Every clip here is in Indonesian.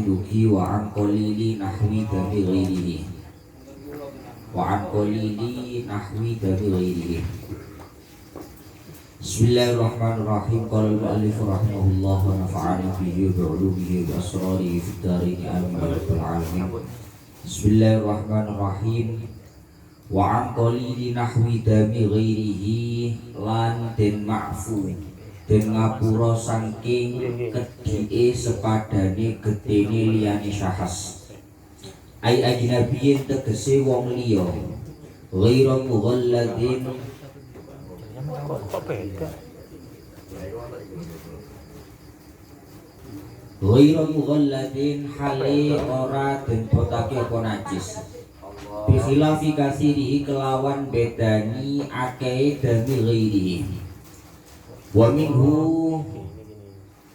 Duki wa an qalili nahwi dari ghairihi wa an qalili nahwi dari ghairihi. Bismillahirrahmanirrahim. Qala al-mu'allif rahimahullah wa nafa'ana bihi wa bi'ulumihi wa asrarihi fid dharain amin ya rabbal alamin. Bismillahirrahmanirrahim. Wa an qalili nahwi dari ghairihi lan den ma'fu den ngapura saking kedhike sepadane getene liyane syahas. Ai ajnabiyin tegese wong liya ghairu mughalladin ghairu mughalladin hale ora den botake apa najis. Bi khilafi kasirihi kelawan bedani akeh dami ghairihi. Wa minhu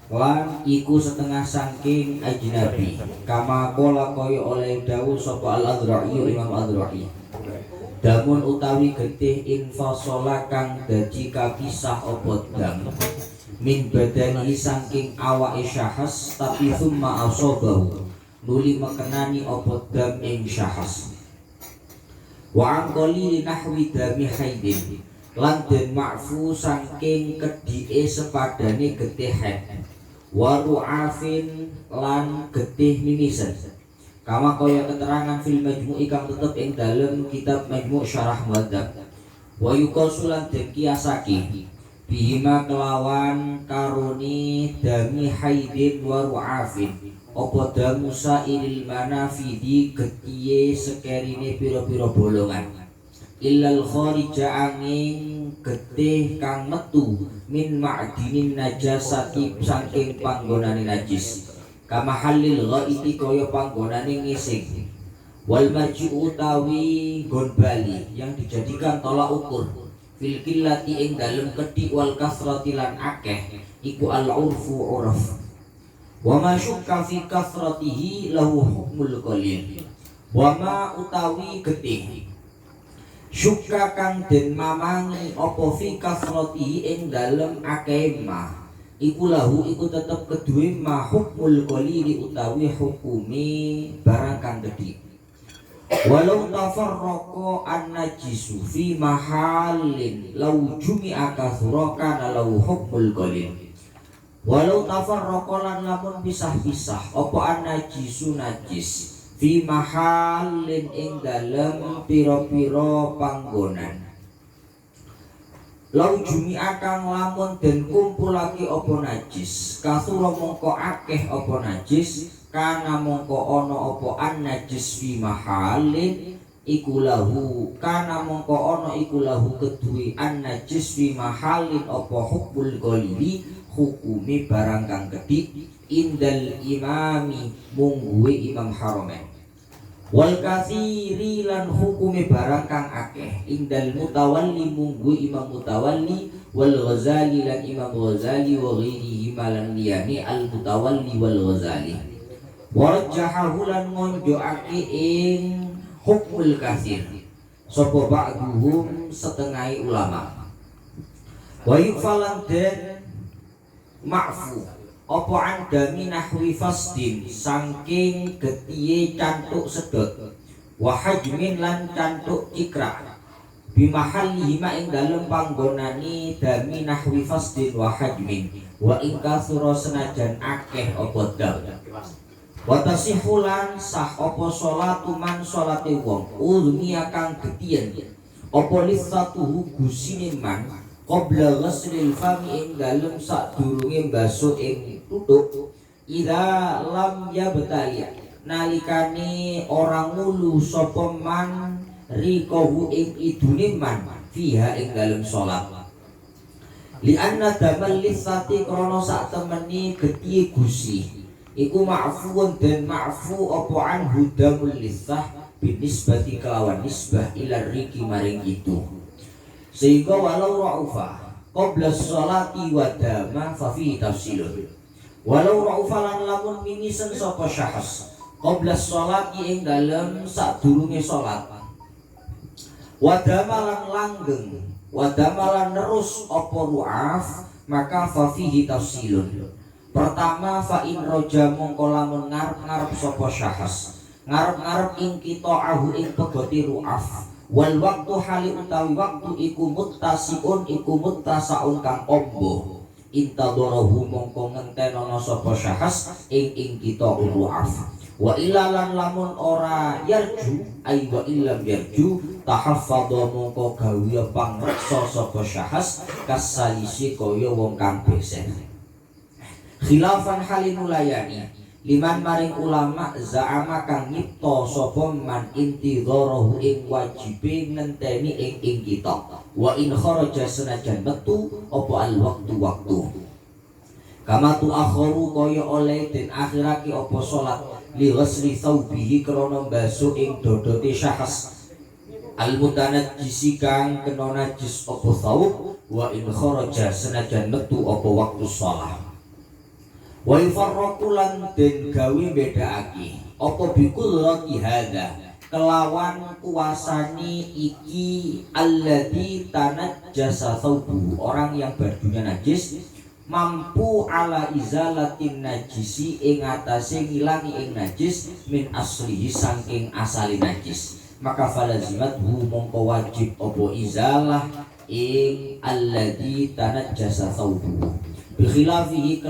lan iku setengah saking ajnabi kama kola koyo oleh dawuh sapa al-Adra'i Imam Adra'i. Damun utawi getih infasola kang dadi kapisah apa dam min badani saking awake syahas tapi summa asabahu nuli mekenani apa dam ing syahas. Wa an qalili nahwi dami haidin lan den ma'fu saking kedhike sepadane getih haid wa ru'afin lan getih mimisen kama kaya keterangan fil majmu'i kang tetep ing dalem kitab Majmu' Syarah Muhadzab. Wa yuqasulan den kiasaki bihima kelawan karuni dami haidin wa ru'afin apa damu sa'iril manafidi getihe sekerine pira-pira bolongan illal kharija angin getih kang metu min ma'dinin najasati saking panggonane najis kama halil ghaiti kaya panggonane ngising wal marji'u utawi gon bali yang dijadikan tolak ukur fil qillati ing dalem kedhi wal kasrati lan akeh iku al urfu uraf wa ma syukka fi kasratihi lahu hukmul qalil wa ma utawi getih syukka kang den mamangi apa fi kasratihi ing dalem akeh ma iku lahu iku tetep kedue ma hukmul qalili utawi hukumi barang kang gedhi. Walau tafarraqa an-najisu fi mahallin law jumi'a kathura kana lahu hukmul qalil. Walau tafarraqa lan lamun pisah-pisah apa an-najisu najis fi mahallin ing dalem pira-pira panggonan lau jumi'a kang lamun den kumpulake apa najis kasura mongko akeh apa najis kana mongko ana apa an najis fi mahallin iku lahu kana mongko ana iku lahu kedue an najis fi mahallin apa hukmul qalili hukumi barang kang gedhi indal imami mungguwe Imam Haramain wal katsiri lan hukumi barang kang akeh indal mutawalli mungguwe Imam Mutawalli wal Ghazali lan Imam Ghazali wa ghairihi malan liyani al Mutawalli wal Ghazali warjahahu lan ngonjoake ing hukmul katsir sapa ba'duhum setengah ulama wa yufalan den ma'fu apa andami nahwi fasdin saking getihe cantuk sedot wa hajmin lan cantuk ikra bimahallihi ma ing dalem panggonane dami nahwi fasdin wa hajmin wa ing kasura senajan akeh apa dam wa tasihulan sah apa salatu man salate wong ulmiya kang getien apa lisatuhu gusine man qabla ghaslil fami ing dalem sadurunge mbasuh ing tutuk ida lam yabtali nalikane orang ngulu sapa man rikahu ing idune man fiha ing dalem salat li anna damal lisati krana sak temeni getih gusi iku ma'fuun dan ma'fu apa anhu damul lisah binisbati kelawan nisbah ila riki maring itu sehingga walau ra'ufa qabla sholati wa dama fa fi tafsilun walau ra'ufa lan lamun minisen sapa syahas qabla sholati ing dalem sadurunge salat wa dama lan langgeng Wadamalan nerus apa ru'af maka fa fihi tafsilun. Pertama fa in roja mongko lamun ngarep-ngarep sapa syahas ngarep-ngarep ing qita'ahu ing pegoti ru'af wal waktu hali utawi waktu iku muttasiun iku muttasaun kang ombo intadorohu mongko ngentenono sapa syahas ing qita'ul ru'af wa ilalan lamun ora yarju ay wa illam yarju tahaffadha mongko gawe pangreksa sapa syahas kasalisi kaya wong kang besen khilafan halinulayani liman maring ulama za'ama kang nyipta sapa man intidharahu ing wajibe ngenteni ing kita wa in kharaja senajan metu apa al waktu kama tu akharu kaya oleh den akhirake apa salat li ghasli thawbihi krana baso ing dodote syahas al mutanajjisi kang kena najis apa thawb wa in kharaja senajan metu apa waktu shalah wa yufarraqu lan den gawe bedakake apa bikul raqi hadza kelawan kuasani iki alladzi tanajjasa thawbu orang yang bajunya najis mampu ala izalatin najisi ing atase ngilangi ing najis min aslihi saking asali najis maka falazimat hu mongko wajib apa izalah ing alladzi tanajjasa thawbu bikhilafihi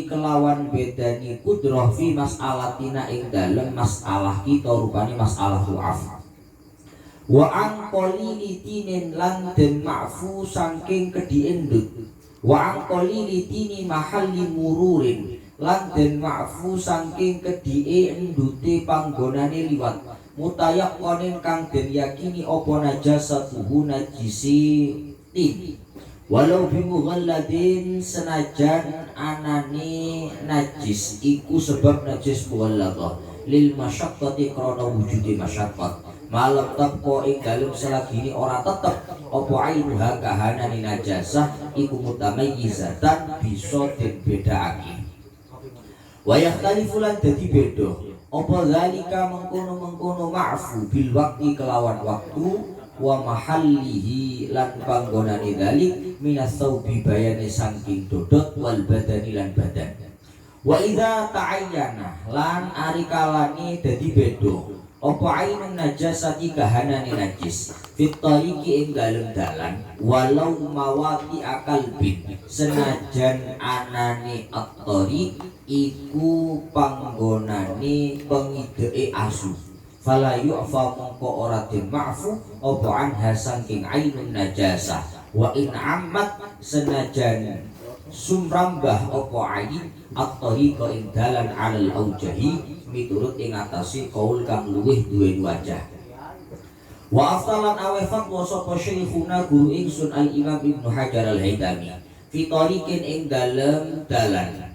kelawan bedani kudroh fi mas'alatina ing dalem masalah kita rupane masalah ru'af wa angkoli litinin lan den ma'fu saking kediendut wa angkoli litini mahalli mururin lan den ma'fu saking kediendute panggonane liwat mutayak konen kang den yakini apa najasatuhu najisi tin walau bimughalladin senajan anane najis iku sebab najis mughalladah lil masyaqqati krana wujudi masyaqqat malam tepko ing dalem selagini ora tetep apa ainuha kahanane najasah iku mutamayyizatan bisa den bedakake wa yakhtalifu lan dadi beda apa zalika mengkono ma'fu bil waqti kelawan waktu wa mahallihi lan panggonane dalik minas saubi bayane saking dodot wal badani lan badan wa idza ta'ayyana lan ari kalane dadi beda apa ainun najasati kahanane najis fit tariqi ing dalem dalan walau mawati akal bin senajan anane at-tariq iku panggonane pengideke asu fala yu'fa mongko ora den ma'fu apa anha saking ainun najasah wa in ammat senajan sumrambah apa ain at-tariqa ing dalan alal aujahi miturut ing atase kaul kang luwih duwe wajah wa aftalan awe fatwa sapa syekhuna guru ingsun al Imam Ibnu Hajar al-Haytami fi tariqin ing dalem dalan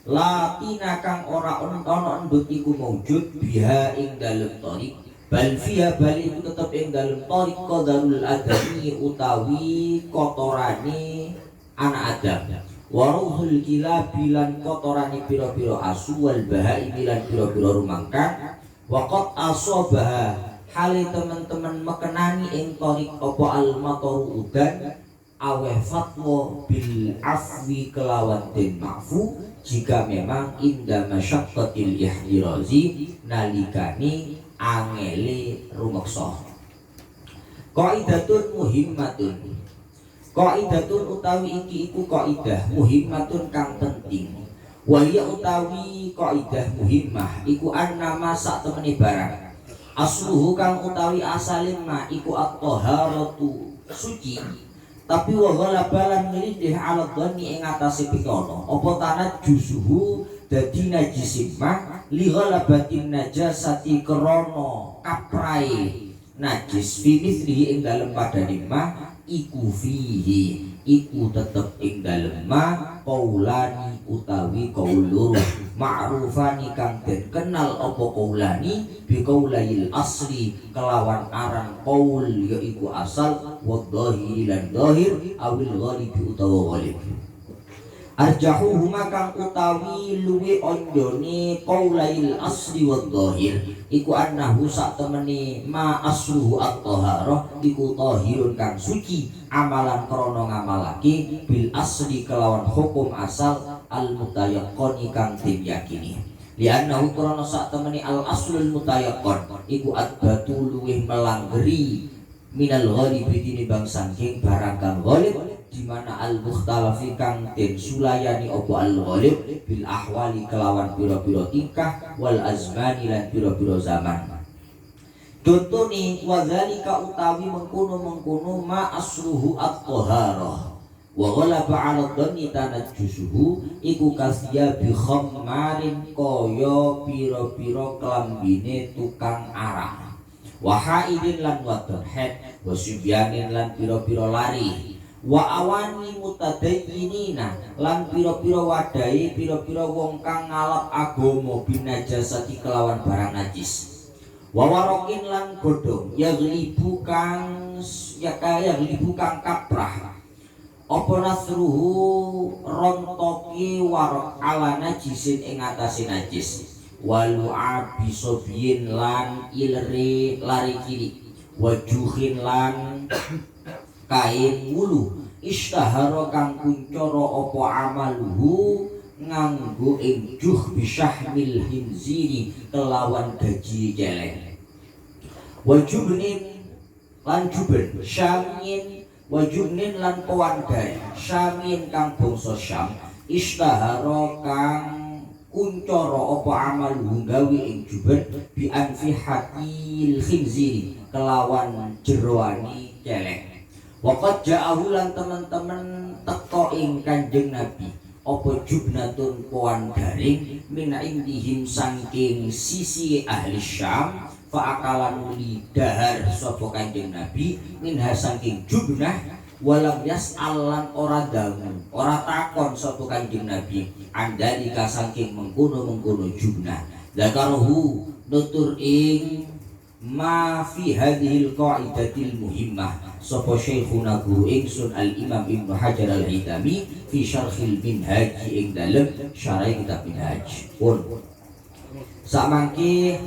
latina kang ora ono endut iku maujud biha ing dalem tariq bal fiha bal iku tetep ing dalem tariq qadarul adami utawi kotorane anak Adam waruhul kilab bilan kotorani piro-piro asu wal bahai bilan piro-piro rumangka waqat asobah hale teman-teman mekenani ing torik opo al matoru udan awe fatwa bil afwi kelawan den ma'fu jika memang inda masyaqqatil ihdirazi nalikani angele rumeksa qaidatun muhimmatun qaidatun utawi iki iku qaidah muhimmatun kang penting wa ya utawi qaidah muhimmah iku annama sak temene barang asluhu kang utawi asalin ma iku at-taharatu suci tapi wa ghalabalan ngelidih ala dhanni ing atase pikono apa tanah jusuhu dadi najisim ma li ghalabatin najasati krana kaprai najis fi mithlihi ing dalem padane ma iku fihi iku tetep ing dalem ma qaulani utawi qaulur ma'rufani kang den kenal apa qaulani bi qaulail asli kelawan aran qaul yaiku asal wa dhahiri lan dhahir awil ghalibi utawa ghalib arjahuhuma kang utawi luwi onjone qaulail asli wad dhahir iku annahu sak temene ma asluhu at-taharah iku tahirun kang suci amalan krana ngamalake bil asli kelawan hukum asal al mutayaqqani kang den yakini li'annahu krana sak temene al aslul mutayaqqan iku adbatu luwih melanggeri minal ghalibi tinimbang saking barang kang ghalib di mana al mukhtalafi kang den sulayani apa al ghalib bil ahwali kelawan pira-pira tingkah wal azmani lan pira-pira zaman. Contone wadzalika utawi mengkono-mengkono ma asluhu at-taharah wa ghalaba 'ala dhanni tanajjusuhu iku kasya bi khammarin kaya pira-pira klambine tukang arak wa haidin lan wadon head wa subyanin lan pira-pira lari wa awani mutadayyinina lan pira-pira wadahe pira-pira wong kang ngalap agama binajasati kelawan barang najis wa warokin lan godhong yaglibu kang kaprah apa nasruhu rontoki warok ala najisin ing atase najis walu abisobien lan ilre lari kiri wajuhin lan kain wulu istahara kang kuncara apa amaluhu nganggo ing juh bisyahmil hinziri kelawan gaji celeng wajubnin lan juben syamin wajubnin lan kawandai syamin kang bangsa syam istahara kang kuncara apa amaluhu gawe ing juben bi anfihatil khinziri kelawan jeroani celeng waqad ja'ahu lan teman-teman teko ing Kanjeng Nabi apa jubnatun poan garing min indihim saking sisi ahli Syam fa akalan lidahar sapa Kanjeng Nabi minha saking jubnah walam yas'alan ora dangu ora takon sapa Kanjeng Nabi andalika saking mengkono-mengkono jubnah zakaruhu nutur ing ma fi hadhil qaidatil muhimmah sapa syekhuna guru ingsun al imam Ibnu Hajar al Haytami fi syarhil minhaj ing dalem syarah kitab minhaj pun samangke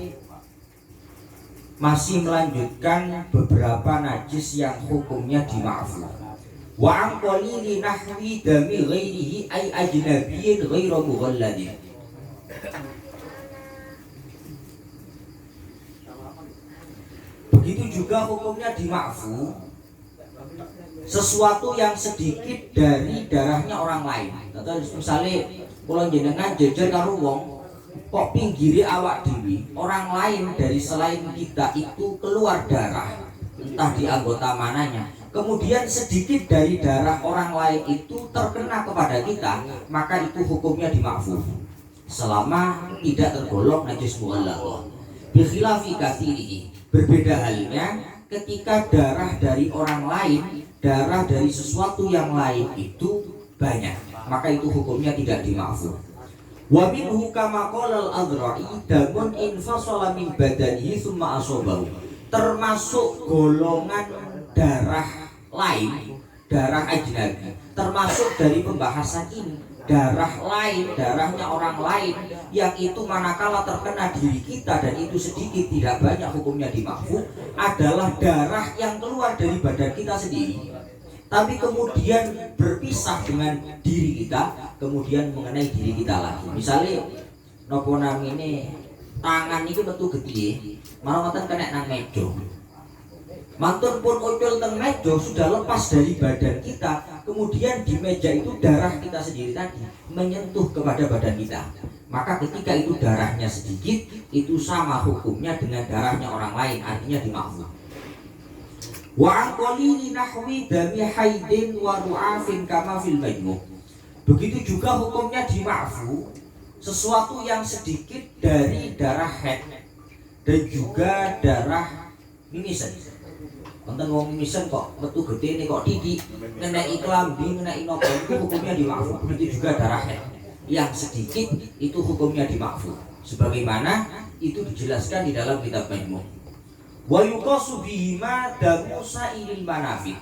masih melanjutkan beberapa najis yang hukumnya dimaafkan wa an qalili nahwi dami ghairihi ay ajnabiyyin ghairu mughalladin. Begitu juga hukumnya dimakfu sesuatu yang sedikit dari darahnya orang lain. Atau misalnya kalau jenengan jejer karo wong kok pinggiri awak dewi orang lain dari selain kita itu keluar darah entah di anggota mananya, kemudian sedikit dari darah orang lain itu terkena kepada kita, maka itu hukumnya dimakfu selama tidak tergolong najis mughalladzah. Bi khilafi katsirihi, berbeda halnya ketika darah dari orang lain, darah dari sesuatu yang lain itu banyak, maka itu hukumnya tidak dimaafkan. Wa minhu kama qala al-Adra'i damun infasala min badanihi tsumma asabahu. Termasuk golongan darah lain, darah ajnabi, termasuk dari pembahasan ini, darah lain, darahnya orang lain yang itu manakala terkena diri kita dan itu sedikit tidak banyak hukumnya dimaafkan, adalah darah yang keluar dari badan kita sendiri tapi kemudian berpisah dengan diri kita, kemudian mengenai diri kita lagi. Misalnya nopo namine tangan itu metu gede, malah ngoten kena nang meja. Mantun pun ucul teng meja sudah lepas dari badan kita, kemudian di meja itu darah kita sendiri tadi menyentuh kepada badan kita. Maka ketika itu darahnya sedikit, itu sama hukumnya dengan darahnya orang lain, artinya dimaafkan. Wa an qalili nahwi dami haidin wa ru'afin kama fil majmu'. Begitu juga hukumnya dimaafkan sesuatu yang sedikit dari darah haid dan juga darah mimisan. Wonten wong mimisan kok metu gedene kok titik, ngeneki klambi, ngeneki nopo, itu hukumnya dimaafkan. Begitu juga darah haid yang sedikit itu hukumnya dimaafkan. Sebagaimana itu dijelaskan di dalam kitab Majmu'. Wa yuqasu bihima damu sa'ilil manafik,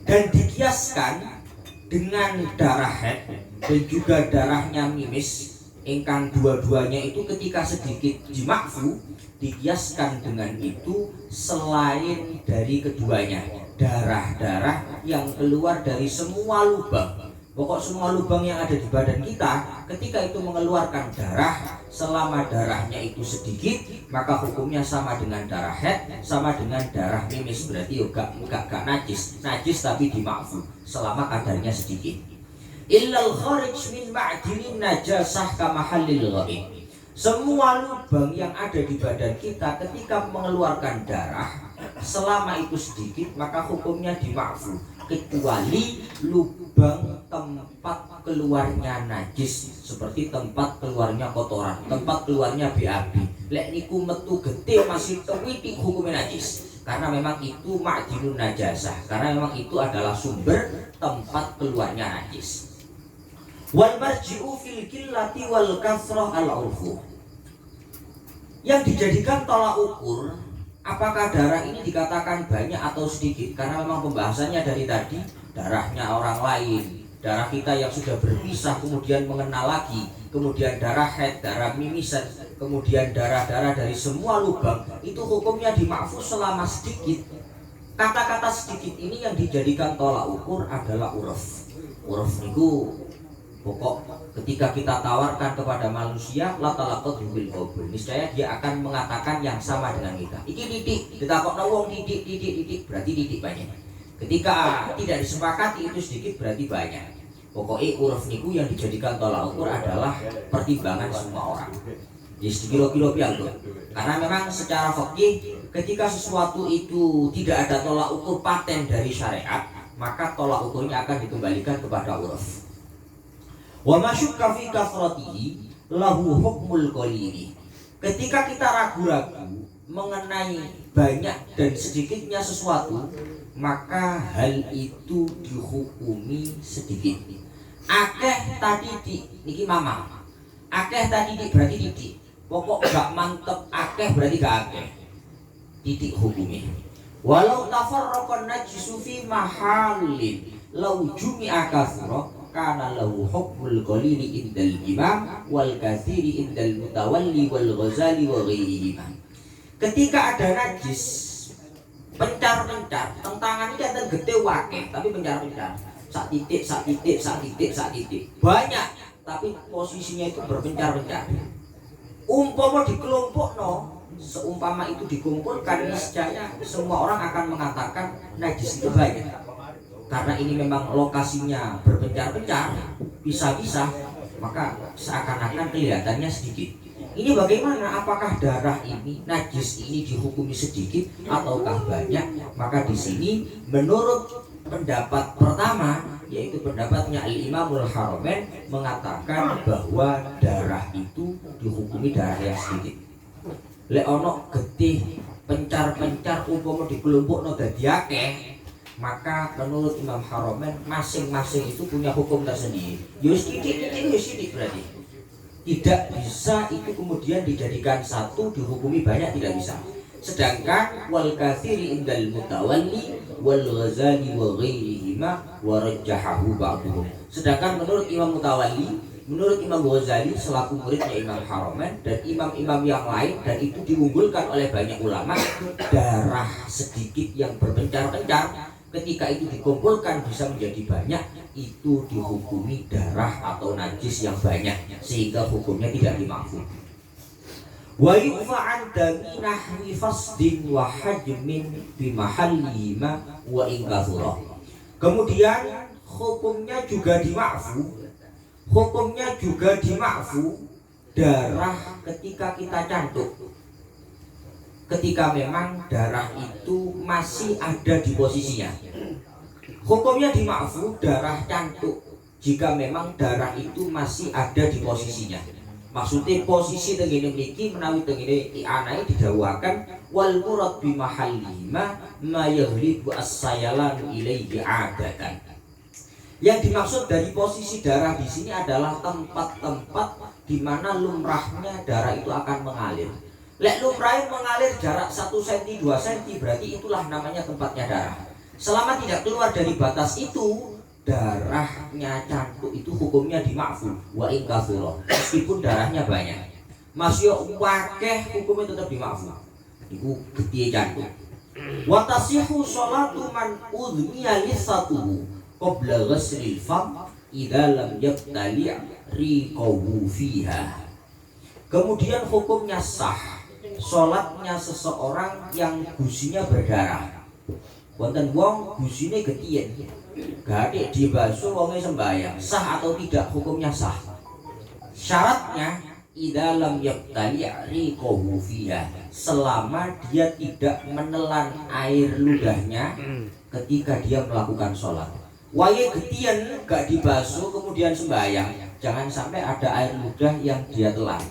dan dikiaskan dengan darah haid dan juga darahnya mimis, ingkang dua-duanya itu ketika sedikit dimakfu dikiaskan dengan itu selain dari keduanya, darah-darah yang keluar dari semua lubang. Pokok semua lubang yang ada di badan kita ketika itu mengeluarkan darah, selama darahnya itu sedikit maka hukumnya sama dengan darah haid, sama dengan darah mimis, berarti juga gak najis tapi dimakfu selama kadarnya sedikit. Illal kharij min ma'dinin najasah ka mahallil ghaib. Semua lubang yang ada di badan kita ketika mengeluarkan darah selama itu sedikit maka hukumnya dimakfu, kecuali lubang tempat keluarnya najis seperti tempat keluarnya kotoran, tempat keluarnya BAB. Lek niku metu gede masih tewitik hukumnya najis, karena memang itu ma'dinun najasah, karena memang itu adalah sumber tempat keluarnya najis. Wal marji'u fil qillati wal kasrah al-urfu. Yang dijadikan tolak ukur apakah darah ini dikatakan banyak atau sedikit, karena memang pembahasannya dari tadi darahnya orang lain, darah kita yang sudah berpisah kemudian mengenal lagi, kemudian darah haid, darah mimisan, kemudian darah-darah dari semua lubang, itu hukumnya dimakfu selama sedikit. Kata-kata sedikit ini yang dijadikan tolak ukur adalah uruf. Uruf niku pokok ketika kita tawarkan kepada manusia la talaqat bil qaul, niscaya dia akan mengatakan yang sama dengan kita. Iki titik, ditakokno wong titik berarti titik banyak. Ketika tidak disepakati itu sedikit berarti banyak. Pokoknya uruf niku yang dijadikan tolak ukur adalah pertimbangan semua orang. Di kilo-kilo pianggo. Karena memang secara fikih ketika sesuatu itu tidak ada tolak ukur paten dari syariat, maka tolak ukurnya akan dikembalikan kepada uruf. Wa masyukka fi kasratihi lahu hukmul qalili. Ketika kita ragu-ragu mengenai banyak dan sedikitnya sesuatu, maka hal itu dihukumi sedikit. Akeh tadi di niki mama. Akeh tadi di berarti titik. Pokok gak mantep akeh berarti gak akeh. Titik hukumnya. Walau tafarraqan najsu fi mahallin law jumi'a kasra kana lahu hukmul qalili indal imam wal katsiri indal mutawalli wal ghazali wa ghairihi. Ketika ada najis pencar-pencar, tentangan ini enten gede wakeh tapi pencar-pencar. Sak titik banyak tapi posisinya itu berpencar-pencar. Umpama dikelompokno, seumpama itu dikumpulkan, niscaya semua orang akan mengatakan najis itu banyak. Karena ini memang lokasinya berpencar-pencar, bisa-bisa, maka seakan-akan kelihatannya sedikit. Ini bagaimana? Apakah darah ini, najis ini dihukumi sedikit ataukah banyak? Maka di sini menurut pendapat pertama, yaitu pendapatnya Al-Imamul Haramain, mengatakan bahwa darah itu dihukumi darah yang sedikit. Lek ono getih pencar-pencar umpama dikelompokno dadi akeh, maka menurut Imam Haramain masing-masing itu punya hukum tersendiri. Yo sidik berarti. Tidak bisa itu kemudian dijadikan satu dihukumi banyak, tidak bisa. Sedangkan wal katsiri indal mutawalli wal ghazali wa ghairihima wa rajjahahu ba'dhum. Sedangkan menurut Imam Mutawalli, menurut Imam Ghazali selaku muridnya Imam Haramain dan imam-imam yang lain, dan itu diunggulkan oleh banyak ulama, darah sedikit yang berpencar-pencar ketika itu dikumpulkan bisa menjadi banyak, itu dihukumi darah atau najis yang banyak, sehingga hukumnya tidak dimakfu. Wa yufa'an dami nahwi fasdin wa hajmin bi mahallihima wa in kathura. Kemudian hukumnya juga dimakfu. Hukumnya juga dimakfu darah ketika kita cantuk. Ketika memang darah itu masih ada di posisinya. Hukumnya dimakfu darah cantuk jika memang darah itu masih ada di posisinya. Maksudnya posisi tengene mriki menawi tengene ianae didhawuhaken wal murad bi mahallihima ma yaghlibu as-sayalan ilaihi adatan. Yang dimaksud dari posisi darah di sini adalah tempat-tempat di mana lumrahnya darah itu akan mengalir. Lek lumrahnya mengalir jarak 1 cm 2 cm berarti itulah namanya tempatnya darah. Selama tidak keluar dari batas itu, darahnya cantuk itu hukumnya dima'fu wa in kathura, meskipun darahnya banyak masih wakeh hukumnya tetap dima'fu. Iku gede cantuk. Wa tasihu sholatu man udhmiya lisatuhu qabla ghaslil fam idza lam yabtali' riqahu fiha. Kemudian hukumnya sah sholatnya seseorang yang gusinya berdarah. Wonten wong gusine getien, gadek dibasuh wonge sembahyang, sah atau tidak hukumnya sah. Syaratnya idza lam yabtali' riqahu fiha, selama dia tidak menelan air ludahnya ketika dia melakukan sholat. Waye getien gak dibasuh kemudian sembahyang, jangan sampai ada air ludah yang dia telan.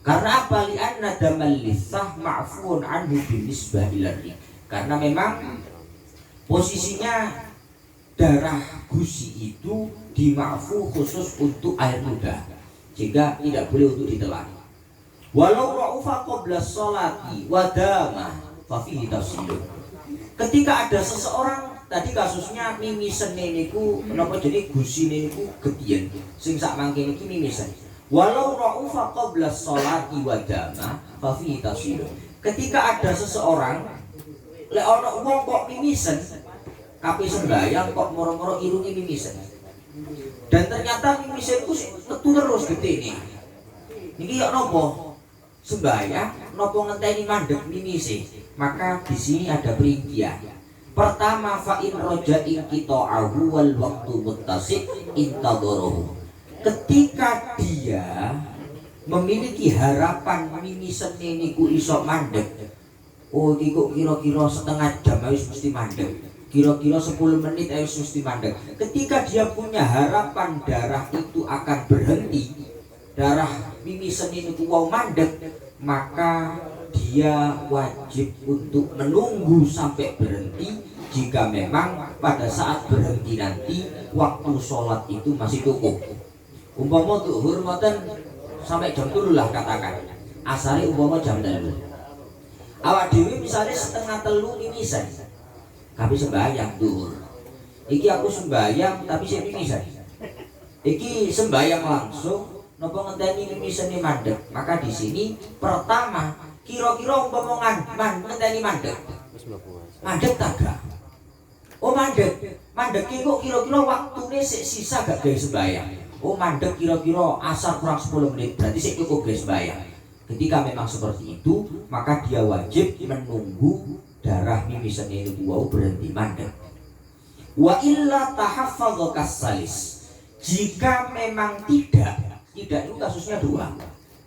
Karena apa? Li'anna damal lisah ma'fuun anhu binisbah ilarri. Karena memang posisinya darah gusi itu dima'fu khusus untuk air ludah, sehingga tidak boleh untuk ditelan. Walau ra'ufa qabla sholati wadama fafihi tafsilun. Ketika ada seseorang, tadi kasusnya mimisen niku menapa jadi gusi niku getien sing sak mangke niki mimisen. Walau ra'ufa qabla sholati wadama fafihi tafsilun. Ketika ada seseorang lek ana wong kok mimisen kape sembahyang kok moro-moro irungi mimisen. Dan ternyata mimisen ku metu terus gede nih. Niki ya napa? Sembahyang napa ngenteni mandeg mimise. Maka di sini ada perincian. Pertama fa in raja'in qita'ahu wal waqtu muttasi' intadharuhu. Ketika dia memiliki harapan mimisen niku iso mandeg. Oh iku kira-kira setengah jam wis mesti mandeg. Kira-kira 10 menit wis mesti mandeg. Ketika dia punya harapan darah itu akan berhenti, darah mimisen niku wau mandeg, maka dia wajib untuk menunggu sampai berhenti. Jika memang pada saat berhenti nanti waktu sholat itu masih cukup. Umpama zuhur ngoten sampai jam 3 lah katakan. Asare umpama jam 3. Awak dhewe misalnya setengah 3 mimisan. Tapi sembahyang zuhur. Iki aku sembahyang tapi sik mimisan. Iki sembahyang langsung napa ngenteni mimisane mandeg. Maka di sini pertama kira-kira umpama ngenteni mandeg. Mandeg tak gak? Oh mandeg. Mandeg iki kok kira-kira waktune sik sisa gak gawe sembahyang. Oh mandek kira-kira asar kurang 10 menit, berarti sih cukup guys bayang. Ketika memang seperti itu, maka dia wajib menunggu darah mimisen itu berhenti mandek. Wa illa tahaffadha kasalis. Jika memang tidak itu kasusnya dua.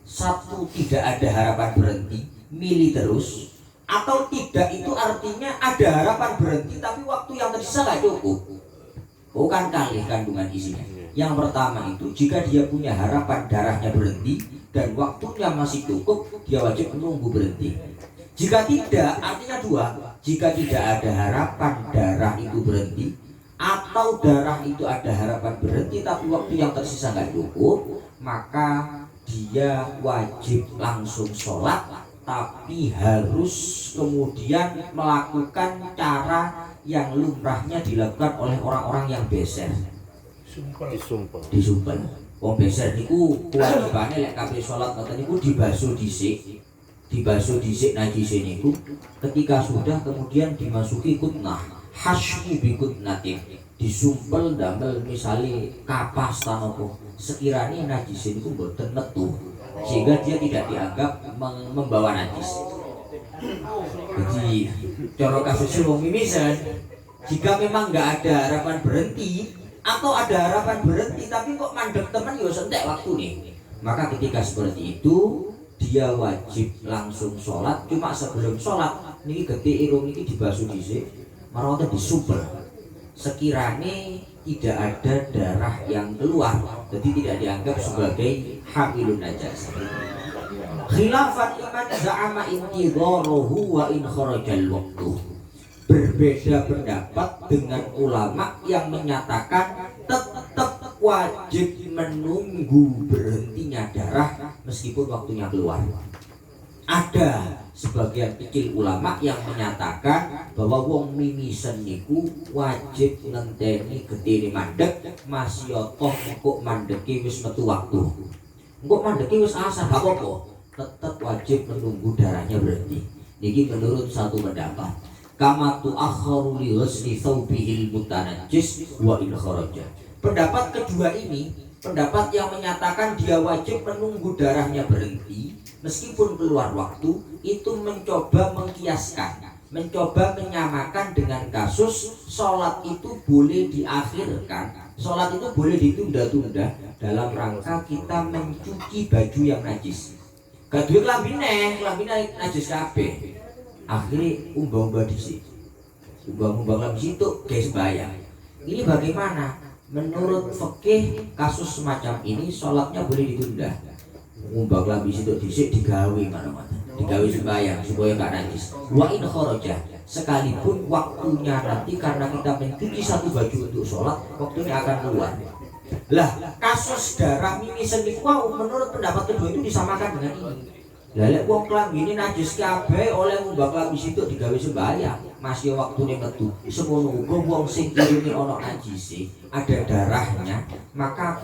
Satu, tidak ada harapan berhenti, milih terus. Atau tidak itu artinya ada harapan berhenti tapi waktu yang tersisa gak cukup. Bukan kali kandungan isinya. Yang pertama itu jika dia punya harapan darahnya berhenti dan waktunya masih cukup, dia wajib menunggu berhenti. Jika tidak, artinya dua. Jika tidak ada harapan darah itu berhenti, atau darah itu ada harapan berhenti tapi waktu yang tersisa nggak cukup, maka dia wajib langsung sholat, tapi harus kemudian melakukan cara yang lumrahnya dilakukan oleh orang-orang yang beser. Disumpel. Wong beser niku kewajibane lek kabeh salat ngoten niku dibasuh dhisik. Dibasuh dhisik najise niku, ketika sudah kemudian dimasuki kutnah, hasyu bi kutnatin. Disumpel damel misale kapas ta napa. Sekiranya najise niku mboten metu, sehingga dia tidak dianggap membawa najis. Jadi cara kasus wong mimisan, jika memang nggak ada harapan berhenti atau ada harapan berhenti tapi kok mandek teman ya sentek waktu nih, maka ketika seperti itu dia wajib langsung sholat. Cuma sebelum sholat niki gede irung niki dibasuh dhisik, marawate disumpel sekiranya tidak ada darah yang keluar, jadi tidak dianggap sebagai hamilun najas. Khilafan iman za'ama intidharuhu wa in kharajal waqtu. Berbeda pendapat dengan ulama yang menyatakan tetap wajib menunggu berhentinya darah meskipun waktunya keluar. Ada sebagian kecil ulama yang menyatakan bahwa wong mimisen niku wajib ngenteni getine mandek masih toh engko mandeki wis metu waktu. Engko mandeki wis asar gak apa-apa, tetap wajib menunggu darahnya berhenti. Niki menurut satu pendapat. Kama tu'akharu li ghusli thawbihil mutanajjis wa in kharaja. Pendapat kedua ini, pendapat yang menyatakan dia wajib menunggu darahnya berhenti meskipun keluar waktu, itu mencoba mengkiaskan, mencoba menyamakan dengan kasus sholat itu boleh diakhirkan, sholat itu boleh ditunda-tunda dalam rangka kita mencuci baju yang najis. Gaduh kelambine najis kabeh. Akhirnya umbang-umbang dhisik. Umbang-umbang lambi itu guys bayang. Ini bagaimana? Menurut fikih kasus semacam ini sholatnya boleh ditunda. Umbang lambi situ dhisik digawe mana-mana. Digawe sembahyang supaya gak najis. Wa in kharaja, sekalipun waktunya nanti karena kita mencuci satu baju untuk sholat, waktunya akan keluar. Lah, kasus darah mimisen niku menurut pendapat kedua itu disamakan dengan ini. Lah lek wong klambine najis kabeh oleh ngumbang lambi situ digawe sembahyang, masih waktune metu. Semono uga wong sing kirine ana najise, ada darahnya, maka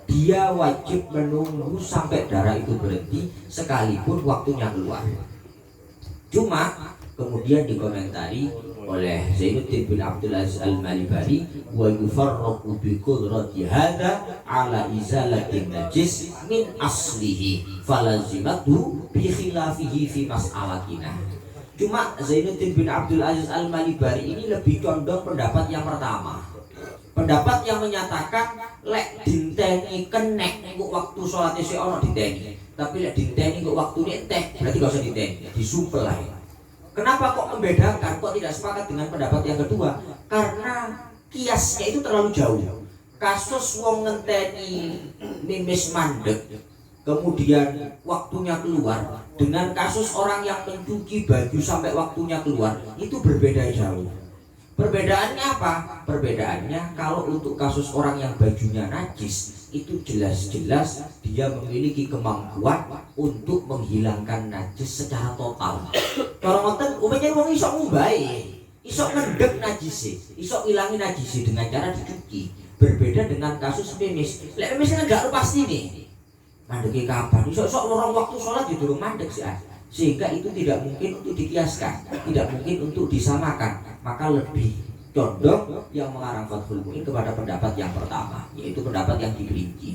dia wajib menunggu sampai darah itu berhenti sekalipun waktunya keluar. Cuma kemudian dikomentari oleh Zainuddin bin Abdul Aziz Al-Malibari, wa yufarraqu bi qudrati hadza ala izalatin najis min aslihi falazimatu bi khilafihi fi mas'alatina. Cuma Zainuddin bin Abdul Aziz Al-Malibari ini lebih condong pendapat yang pertama. Pendapat yang menyatakan lek dinteni kenek engko waktu sholat isya ono dinteni, tapi lek dinteni engko waktune entek berarti gak usah dinteni, disumpel ae. Kenapa kok membedakan, kok tidak sepakat dengan pendapat yang kedua? Karena kiasnya itu terlalu jauh. Kasus wong ngenteni mimis mandek kemudian waktunya keluar dengan kasus orang yang mencuci baju sampai waktunya keluar itu berbeda jauh. Perbedaannya apa? Perbedaannya kalau untuk kasus orang yang bajunya najis itu jelas-jelas dia memiliki kemampuan untuk menghilangkan najis secara total. Kalau ngoten umumnya wong iso ngumbahi, iso ngendhek najis, iso ilangi najis dengan cara dicuci. Berbeda dengan kasus mimis. Lek mimis kan gak pasti nih. Mandeki kapan? Iso lorong waktu sholat di durung mandek sih. Sehingga itu tidak mungkin untuk dikiaskan, tidak mungkin untuk disamakan. Maka lebih condong yang mengarang Fathul Mu'in kepada pendapat yang pertama, yaitu pendapat yang diperinci.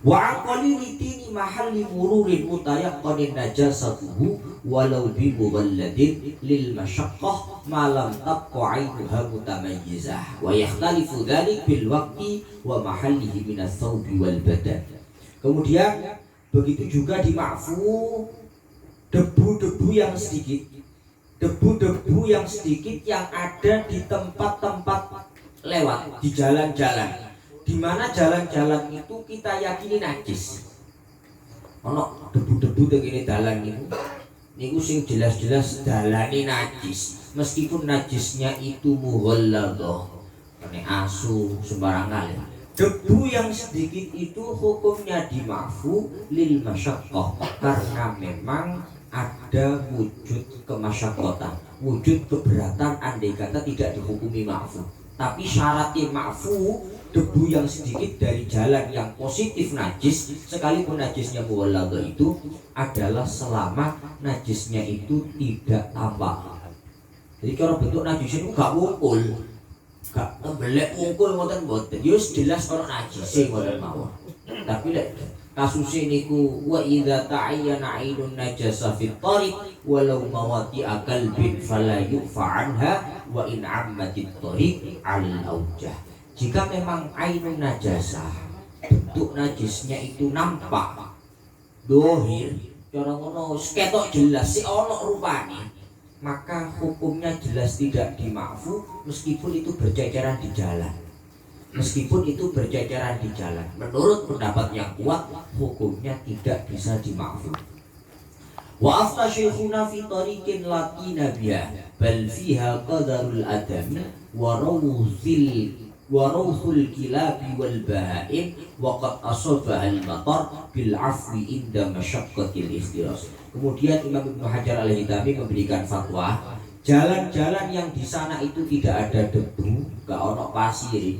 Wa aqalilitini mahalli mururin mutayaqqanin najasatuhu walau bi mughalladin lil masyaqqah ma lam tabqa 'ainuha mutamayyizah wa yakhtalifu dzalik bil waqti wa mahallihi min ats-thawbi wal badan. Kemudian begitu juga di ma'fu debu-debu yang sedikit, debu-debu yang sedikit yang ada di tempat-tempat lewat, di jalan-jalan, di mana jalan-jalan itu kita yakini najis. Ono debu-debu tegene dalan niku sing jelas-jelas dalane najis, meskipun najisnya itu mughalladhah, kene asu sembarangan. Debu yang sedikit itu hukumnya dima'fu lil masyaqqah karena memang ada wujud kemasyaqqatan, wujud keberatan andai kata tidak dihukumi ma'fu. Tapi syaratnya ma'fu, debu yang sedikit dari jalan yang positif najis, sekalipun najisnya muwalladha itu adalah selama najisnya itu tidak tampak. Jadi kalau bentuk najis itu gak wungkul, gak tembelek wungkul ngoten-ngoten, yus jelas orang najis ngoten mawon. Tapi lek kasus niku wa idza ta'ayyana 'ainun najasa fit tariq walau mawati qalbin fala yufa anha wa in 'ammatit tariq 'al aujah. Jika memang ainun najasa, bentuk najisnya itu nampak dohir, cara ngono ketok jelas si ono rupane, maka hukumnya jelas tidak dima'fu meskipun itu berceceran di jalan. Meskipun itu berceceran di jalan, menurut pendapat yang kuat hukumnya tidak bisa dima'fu. Wa afta syekhuna fi tariqin latina biha bal fiha qadarul adami wa rawthul kilabi wal bahaim wa qad asabaha al matar bil afwi inda masyaqqatil ikhtiras. Kemudian Imam Ibnu Hajar Al-Haytami memberikan fatwa, jalan-jalan yang di sana itu tidak ada debu, gak ono pasir,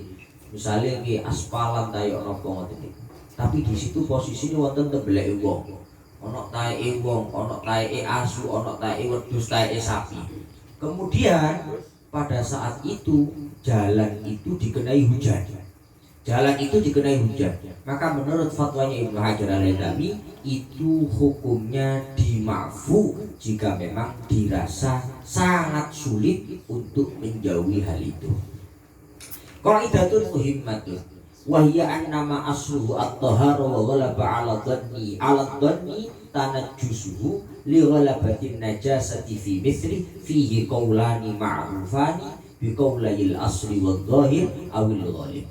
misalnya di aspalan tayo ono ngoten, tapi di situ posisinya wonten tembeleke wong, ono taeke wong, ono taeke asu, ono taeke wedhus, taeke sapi. Kemudian pada saat itu jalan itu dikenai hujan. Jalan itu dikenai hujan. Maka menurut fatwanya Ibnu Hajar Al-Haytami itu hukumnya dima'fu jika memang dirasa sangat sulit untuk menjauhi hal itu. Qaidatun muhimmatun wa hiya annama asluhu at-tahara wa ghalaba 'ala dhanni tanajjusuhu li ghalabatin najasati fi mithli fihi qawlani ma'rufani bi qawlayil asli wal dhahir awil ghalib.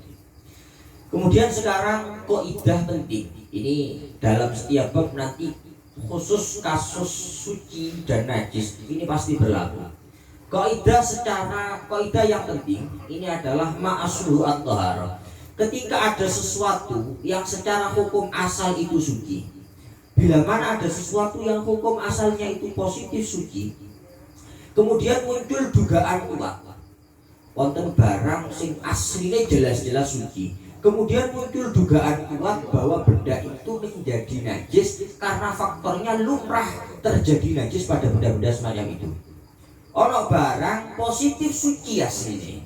Kemudian sekarang kaidah penting. Ini dalam setiap bab nanti khusus kasus suci dan najis ini pasti berlaku. Kaidah yang penting ini adalah ma'asluhu at-tahara. Ketika ada sesuatu yang secara hukum asal itu suci, bila mana ada sesuatu yang hukum asalnya itu positif suci, kemudian muncul dugaan kuat, wonten barang sing aslinya jelas-jelas suci, kemudian muncul dugaan kuat bahwa benda itu menjadi najis karena faktornya lumrah terjadi najis pada benda-benda semacam itu. Ono barang positif suci aslinya,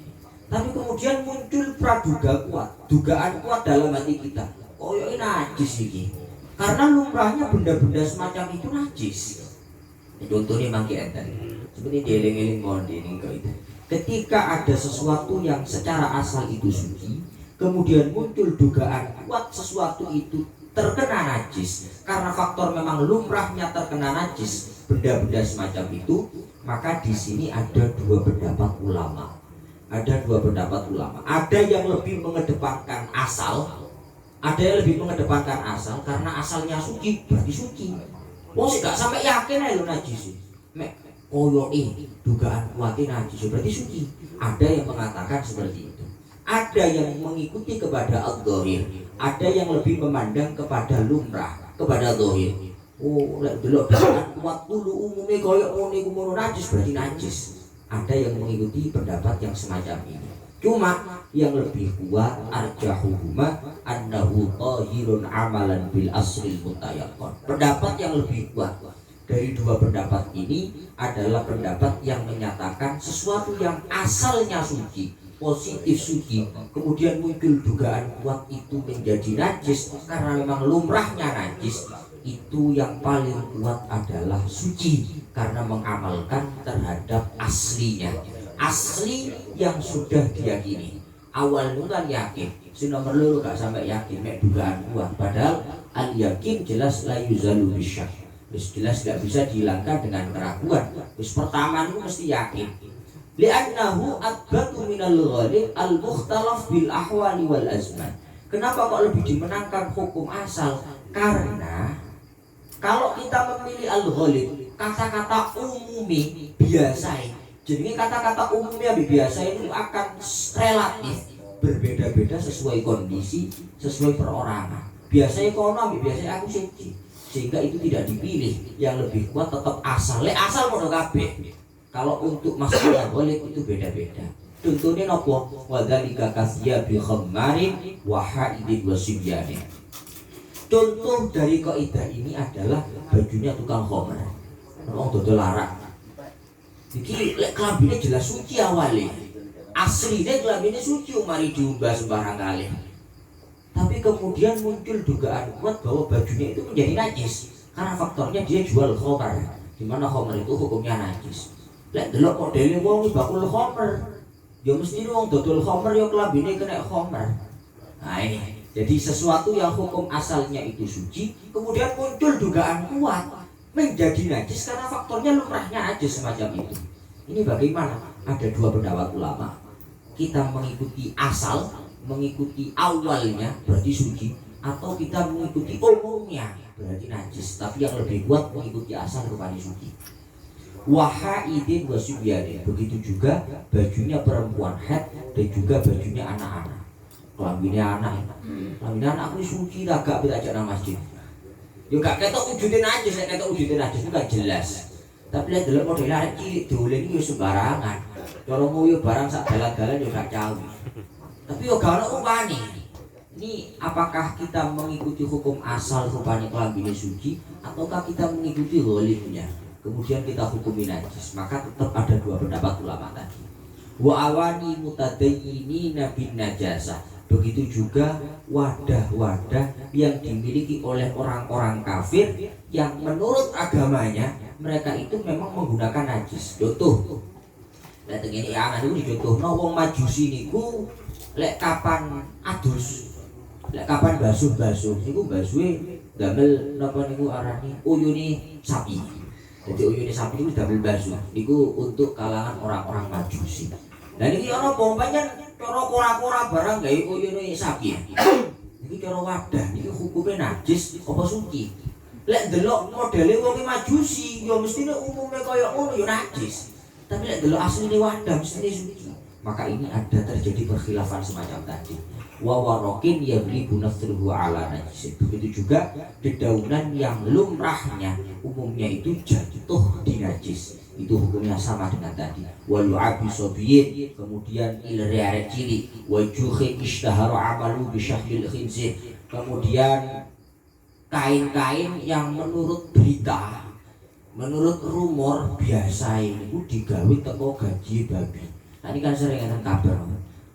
tapi kemudian muncul praduga kuat, dugaan kuat dalam hati kita, oh ini najis ini, karena lumrahnya benda-benda semacam itu najis. Contohnya mangke enten, seperti dieling-eling mondi ini kok itu. Ketika ada sesuatu yang secara asal itu suci, kemudian muncul dugaan kuat sesuatu itu terkena najis karena faktor memang lumrahnya terkena najis benda-benda semacam itu, maka di sini ada dua pendapat ulama. Ada dua pendapat ulama. Ada yang lebih mengedepankan asal, ada yang lebih mengedepankan asal karena asalnya suci berarti suci. Oh sih gak sampai yakin aja najis. Mek koyo dugaan kuatnya najis berarti suci. Ada yang mengatakan seperti itu. Ada yang mengikuti kepada al-dhahir, ada yang lebih memandang kepada lumrah, kepada dhahir. Oh, lek delok kuat dulu umumnya koyo ngono najis berarti najis. Ada yang mengikuti pendapat yang semacam ini. Cuma yang lebih kuat arjahuhuma annahu tahirun amalan bil asril mutayaqqan. Pendapat yang lebih kuat dari dua pendapat ini adalah pendapat yang menyatakan sesuatu yang asalnya suci, positif suci, kemudian muncul dugaan kuat itu menjadi najis karena memang lumrahnya najis, itu yang paling kuat adalah suci karena mengamalkan terhadap aslinya, asli yang sudah diyakini. Awal kan yakin, si nomor loro gak sampai yakin, mek dugaan kuat. Padahal al yakin jelas la yuzalu bisyak, jelas gak bisa dihilangkan dengan keraguan. Terus pertama itu mesti yakin. Li'annahu adbatu minal ghalib al-mukhtalaf bil ahwali wal azman. Kenapa kok lebih dimenangkan hukum asal? Karena kalau kita memilih al-ghalib, kata-kata umumi biasa, jadi kata-kata umumnya biasa itu akan relatif berbeda-beda sesuai kondisi, sesuai perorangan. Biasanya kono, biasanya aku suci, sehingga itu tidak dipilih. Yang lebih kuat tetap asal. Asal mono kabeh. Kalau untuk masalah ghalib itu beda-beda. Contohnya nopo? Wadzalika kasya bi khammarin wa haidin wa sibyanin. Contoh dari kaidah ini adalah bajunya tukang khamar. Wong dodol larak. Iki lek klambine jelas suci awale. Asline klambine suci mari diumbah sembarang kali. Tapi kemudian muncul dugaan kuat bahwa bajunya itu menjadi najis karena faktornya dia jual khamar. Di mana khamar itu hukumnya najis. Lek delok modele wong bakul khamar. Ya mesti wong dodol khamar ya klambine kena khamar. Nah ini. Jadi sesuatu yang hukum asalnya itu suci, kemudian muncul dugaan kuat menjadi najis karena faktornya lumrahnya najis semacam itu. Ini bagaimana? Ada dua pendapat ulama. Kita mengikuti asal, mengikuti awalnya berarti suci, atau kita mengikuti umumnya berarti najis. Tapi yang lebih kuat mengikuti asal rupanya suci. Wahaidin wasibyanin. Begitu juga bajunya perempuan haid dan juga bajunya anak-anak. Kelaminnya anak, kelaminnya anak aku suci lah, gak bisa ajak nang masjid. Yo gak ketok wujudin najis, nek ketok wujudin najis itu kan jelas. Tapi lihat delok model arek cilik dolen iki yo sembarangan. Cara nguyu barang sak dalan-dalan yo gak cawi. Tapi yo gak ono upane. Ini apakah kita mengikuti hukum asal rupanya kelambine suci ataukah kita mengikuti ghalibnya? Kemudian kita hukumi najis. Maka tetap ada dua pendapat ulama tadi. Wa awani mutadayyinina bin najasah. Begitu juga wadah-wadah yang dimiliki oleh orang-orang kafir yang menurut agamanya mereka itu memang menggunakan najis. Contoh, lek ngene ya ana niku dicontohno wong Majusi niku lek kapan adus, lek kapan basuh-basuh niku basuhe damel napa niku arane uyune sapi. Jadi uyune sapi niku damel basuh. Niku untuk kalangan orang-orang Majusi. Lah niki ana pompanya cara kora-kora barang gawe uyune sapi. Niki cara wadah niki hukume najis apa suci. Lek delok modele wong Majusi ya mestine umume kaya ngono ya najis. Tapi lek delok asline wadah mestine suci. Maka ini ada terjadi perkhilafan semacam tadi. Wa warokin yablibu nafsuhu ala najis. Begitu juga dedaunan yang lumrahnya umumnya itu jatuh di najis. Itu hukumnya sama dengan tadi. Walu abisobiyin, kemudian ilriare cili, wajuhi ishtahara amalu bisyahil khinzir. Kemudian kain-kain yang menurut berita, menurut rumor biasa ini digawe teko gaji babi. Nah ini kan sering ada kabar,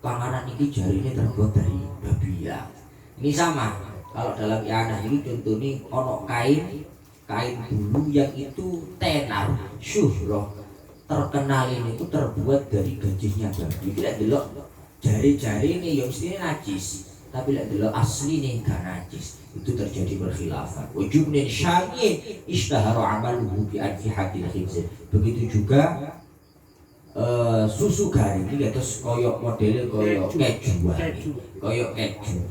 panganan ini jarinya terbuat dari babi ya. Ini sama. Kalau dalam ianah ini contohnya ono kain bulu yang itu tenar syuhroh terkenal ini itu terbuat dari gajihnya babi. Tidak delok jari-jari ini yang mestinya najis, tapi tidak delok asli nih gak najis. Itu terjadi berkhilafan. Wujubnin syai'in ishtahara amaluhu bi anfihatil khinzir. Begitu juga susu garing ini terus koyok modelnya koyok keju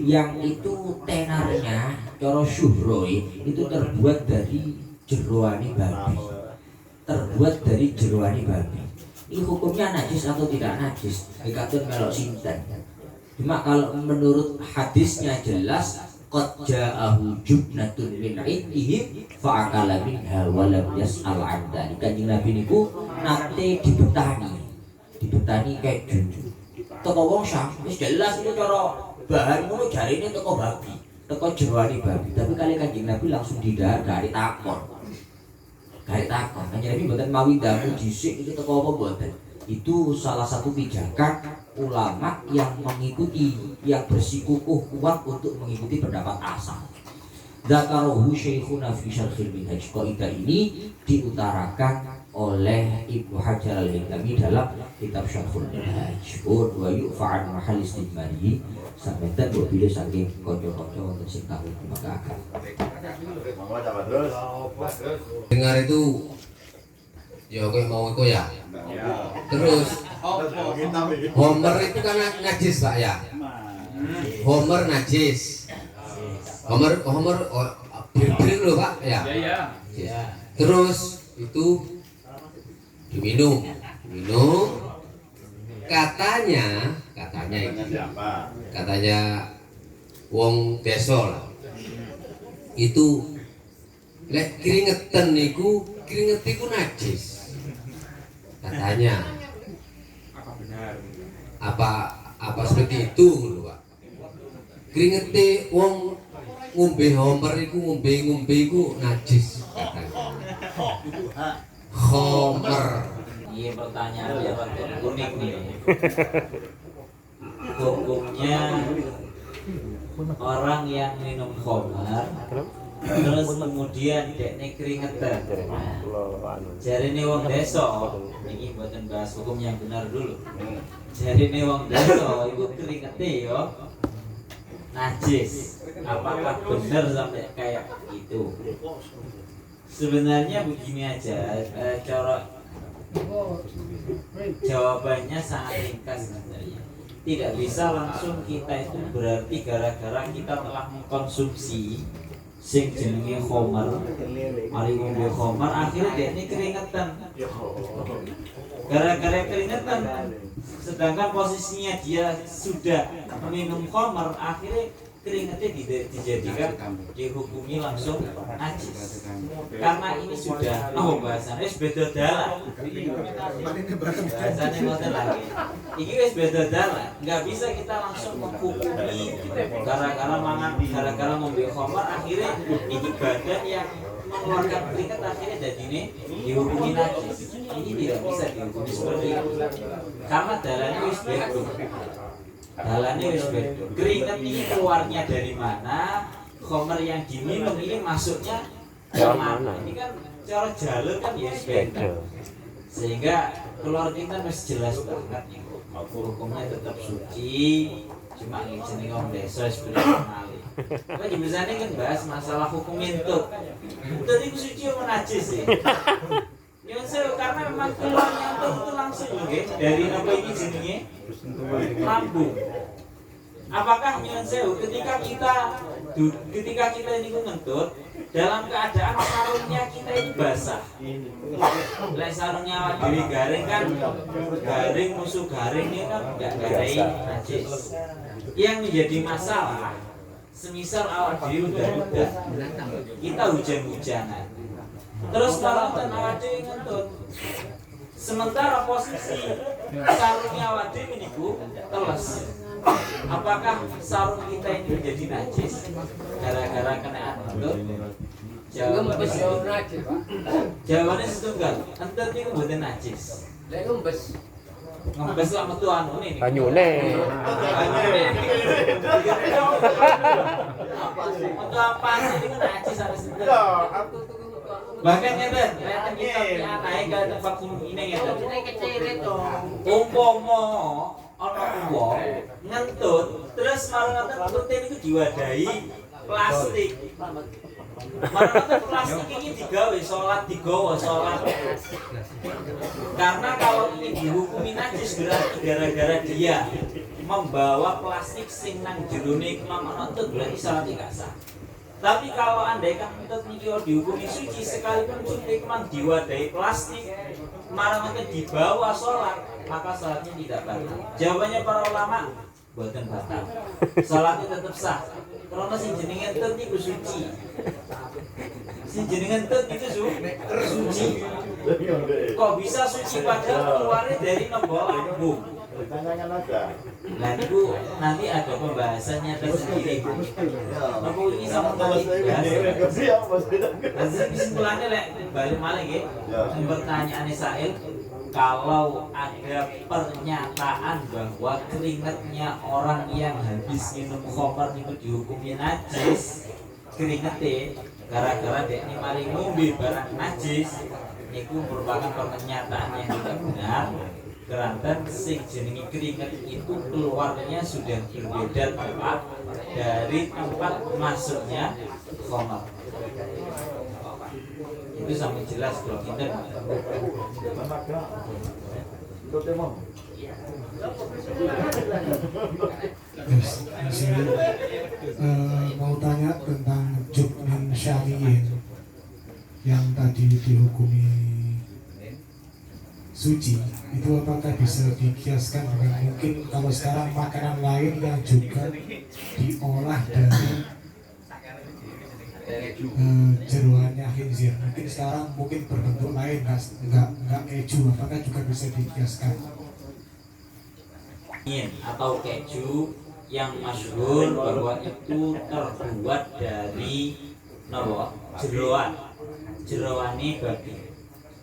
yang itu tenarnya coro syuhroi itu terbuat dari jeroani babi, ini hukumnya najis atau tidak najis dikatakan melok sinten. Cuma kalau menurut hadisnya jelas qad ja'ahu jubnatun min indihim fa'akala minha wa lam yas'al 'an dzalika. Kanjeng Nabi niku nate dibetani keju teko wong Syam wis jelas itu cara bahan ngono jarine teko babi, teko jeroane babi. Tapi kali Kanjeng Nabi langsung didahar gari takon. Kanjeng Nabi mboten mawi damu dhisik itu teko apa mboten. Itu salah satu pijakan ulama yang mengikuti, yang bersikukuh kuat untuk mengikuti pendapat asal. Dzakarahu Syekhuna fi Syarhil Minhaj. Kaidah ini diutarakan oleh Ibnu Hajar Al-Haytami dalam kitab Syarhul Minhaj. Wa yu'fa'an mahal istimali sampai tak bila saking kocok-kocok untuk sing tahu maka akan dengar itu ya oke mau itu ya. Terus Homer itu kan najis Pak ya. Homer najis. Homer bir loh Pak ya. Iya. Terus itu diminum. Katanya wong desa lah. Itu lek keringetan niku najis. Katanya. Apa seperti itu lho Pak. Keringete wong ngombe Homer ngombe iku najis katanya. Homer. Iya pertanyaannya unik nih. Hukumnya orang yang minum Homer terus kemudian dekne keringetan. Jarine wong desa, iki mboten bahas hukum yang benar dulu. Jarine wong desa iku keringete yo najis. Apakah benar sampai kayak gitu? Sebenarnya begini aja, cara jawabannya sangat ringkas sebenarnya. Tidak bisa langsung kita itu berarti gara-gara kita telah mengkonsumsi sing jenenge Homer, mari ngombe Homer akhirnya dia ini keringetan. Gara-gara keringetan, sedangkan posisinya dia sudah minum Homer akhirnya keringatnya dijadikan dihukumi langsung najis. Karena ini sudah bahasannya beda dalan. Bahasanya ngoten lagi. Iki wis beda dalan. Enggak bisa kita langsung menghukumi gara-gara ngombe khamar akhirnya ini badan yang mengeluarkan keringat akhirnya jadi ini dihukumi najis. Ini tidak bisa dihukumi seperti itu. Karena dalannya wis beda. Dalannya wis beda. Keringat ini keluarnya dari mana? Khamar yang diminum ini masuknya dari mana? Ini kan cara jalur kan ya wis beda. Sehingga keluar kita wis jelas banget nih. Hukumnya tetap suci. Cuma jenenge wong desa wis malih. Kok jebusane kan bahas masalah hukum entut. Entut itu suci apa najis sih? Ya karena memang keluarnya entut itu langsung nggih dari apa ini jenenge? Lambung. Apakah nyuwun sewu ketika kita ini ngentut dalam keadaan sarungnya kita ini basah. Lek sarungnya awak dhewe garing kan garing musuh garing ini kan enggak garai najis. Yang menjadi masalah semisal awak dhewe udah kita hujan-hujanan. Terus kalau awak dhewe ngentut sementara posisi sarungnya awak dhewe niku teles. Apakah sarung kita ini menjadi najis gara-gara kena ngentut? Jawabannya setunggal. Ngentut niku mboten najis. Lek ngembes lah metu anu nih. Banyune. Metu apa sih niku najis harus itu. Bahkan ngeten, lek kita naik ke vakum ini ngeten. Ini kecil itu. Umpama ana wong ngentut terus marang ngentut niku diwadahi plastik. Marang plastik ini digawe digawa salat. Karena kalau ini dihukumi najis berarti gara-gara dia membawa plastik sing nang jerone kemana itu berarti salat tidak sah. Tapi kalau andai kan untuk dihukumi suci sekalipun suci memang diwadahi plastik marang dibawa sholat maka sholatnya tidak batal. Jawabannya para ulama buatan batal. Sholatnya tetap sah. Karena si jenengan tet niku suci. Si jenengan tet itu suci. Kok bisa suci padahal keluarnya dari nombor lambung? Nah itu nanti ada pembahasannya tersendiri. Nopo ini sama tadi bahas. Kesimpulannya lek balik malah gitu. Pertanyaan Sail, kalau ada pernyataan bahwa keringatnya orang yang habis minum khamar itu dihukumi najis, keringetnya gara-gara dia ini mari ngombe barang najis, itu merupakan pernyataan yang tidak benar. Keranten sing jenenge keringat itu keluarnya sudah berbeda tempat dari tempat masuknya khamar. Itu sampai jelas kalau kita mau tanya tentang jukmin syari'in yang tadi dihukumi suci, itu apakah bisa dikiaskan dengan mungkin kalau sekarang makanan lain yang juga diolah dari jeroannya khinzir, mungkin sekarang mungkin berbentuk lain, nggak keju, apakah juga bisa dikiaskan? Atau keju yang masyhur bahwa itu terbuat dari jeroani babi.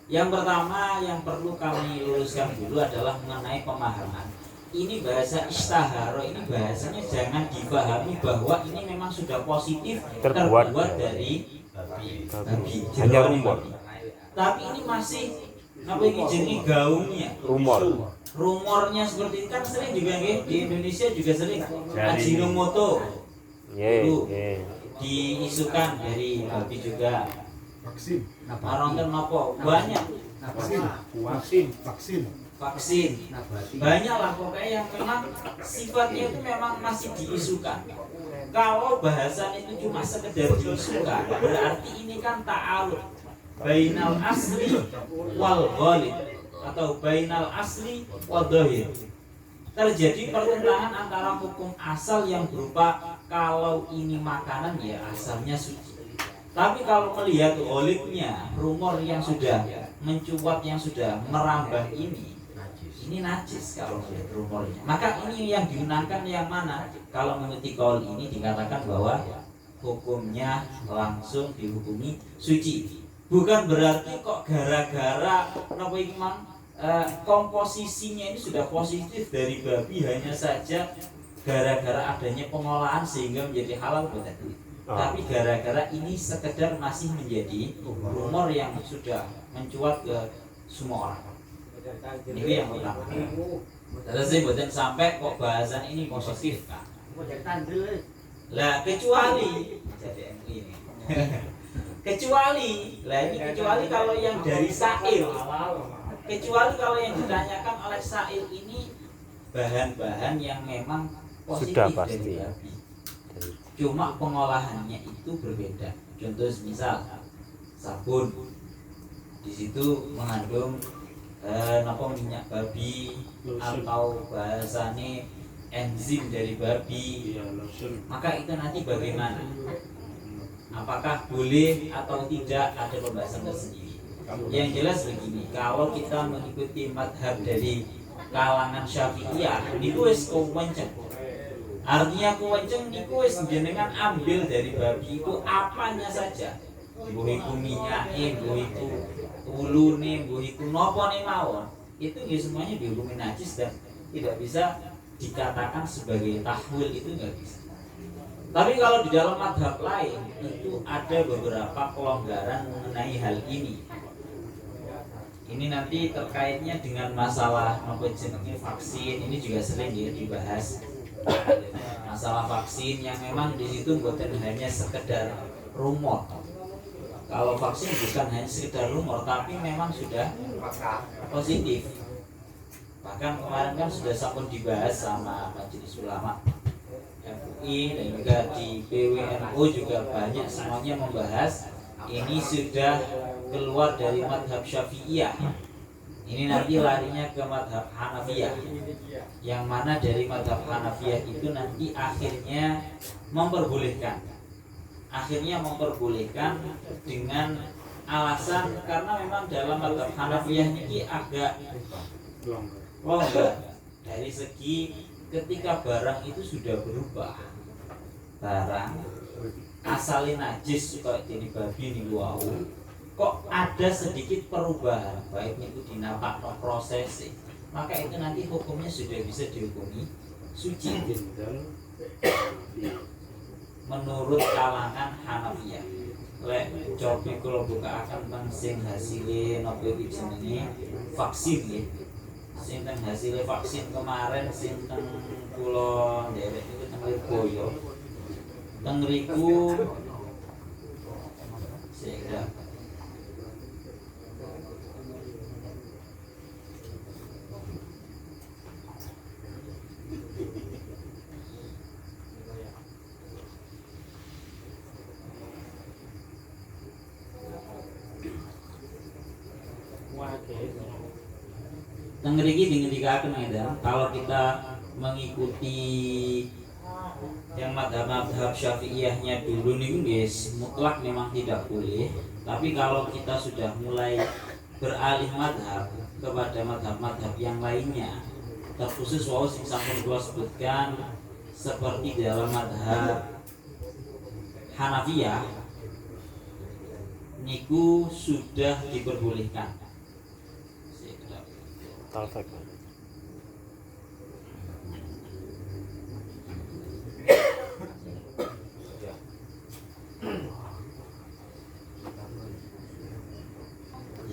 Yang pertama yang perlu kami luruskan dulu adalah mengenai pemahaman. Ini bahasa istaharo, ini bahasanya jangan dipahami bahwa ini memang sudah positif terbuat dari babi. Hanya rumor. Tapi ini masih apa ini jenis gaungnya? Rumornya seperti itu kan sering juga di Indonesia juga sering. Ajinomoto itu diisukan dari babi juga. Vaksin. Orang kan apa? Banyak. Vaksin. Banyak lah pokoknya yang memang sifatnya itu memang masih diisukan. Kalau bahasan itu cuma sekedar diisukan, berarti ini kan ta'aluk bainal asli wal ghalib atau bainal asli wal dhahir. terjadi pertentangan antara hukum asal yang berupa kalau ini makanan ya asalnya suci. Tapi kalau melihat olipnya, rumor yang sudah mencuat, yang sudah merambah ini najis kalau melihat rumornya. Maka ini yang digunakan yang mana? Kalau mengikuti kaul ini dikatakan bahwa hukumnya langsung dihukumi suci. Bukan berarti kok gara-gara komposisinya ini sudah positif dari babi, hanya saja gara-gara adanya pengolahan sehingga menjadi halal, bukan. Tapi gara-gara ini sekedar masih menjadi rumor yang sudah mencuat ke semua orang. Ini yang pertama. Terus bukan sampai kok bahasan ini positif kan? Lah kecuali jadi ini. Kecuali kalau yang dari sa'il. Kecuali kalau yang ditanyakan oleh sa'il ini bahan-bahan yang memang positif sudah pasti dari babi. Cuma pengolahannya itu berbeda. Contoh misal sabun, di situ mengandung minyak babi atau bahasanya enzim dari babi. Maka itu nanti bagaimana? Apakah boleh atau tidak, ada pembahasan tersendiri. Yang jelas begini, kalau kita mengikuti madhab dari kalangan Syafi'iyah, niku wis kewenceng. Artinya kewenceng niku wis jenengan ambil dari babi itu apanya saja. Mbuh iku minyake, mbuh iku ulune, mbuh iku napa mawon. Itu ya semuanya dihukumi najis dan tidak bisa dikatakan sebagai tahwil, itu nggak bisa. Tapi kalau di dalam madhab lain itu ada beberapa pelonggaran mengenai hal ini. Ini nanti terkaitnya dengan masalah vaksin, ini juga sering ya dibahas. Masalah vaksin yang memang di situ bukan hanya sekedar rumor. Kalau vaksin bukan hanya sekedar rumor, tapi memang sudah positif. Bahkan kemarin kan sudah sampun dibahas sama Majelis Ulama MUI dan juga di PWNU juga banyak semuanya membahas ini sudah keluar dari madhab Syafi'iyah. Ini nanti larinya ke madhab Hanafiyah, yang mana dari madhab Hanafiyah itu nanti akhirnya memperbolehkan dengan alasan karena memang dalam madhab Hanafiyah ini agak longgar dari segi ketika barang itu sudah berubah, barang asalnya najis kayak jadi babi nih, wow, kok ada sedikit perubahan, baik itu dinapak no proses, maka itu nanti hukumnya sudah bisa dihukumi suci menurut kalangan Hanafiyah. Lek cobi kalau buka akan sing hasilnya nopo iki jenenge vaksin ya. Sing teng hasilnya vaksin kemarin sing teng kula nderek niku teng Lirboyo. Teng riku sehingga tengriki dingendikaken ngeten, kalau kita mengikuti yang madhab Syafi'iyahnya dulu niku guys mutlak memang tidak boleh. Tapi kalau kita sudah mulai beralih madhab kepada madhab yang lainnya, terkhusus wau sing sampun kula sebutkan seperti dalam madhab Hanafiyah niku sudah diperbolehkan. Perfect. Di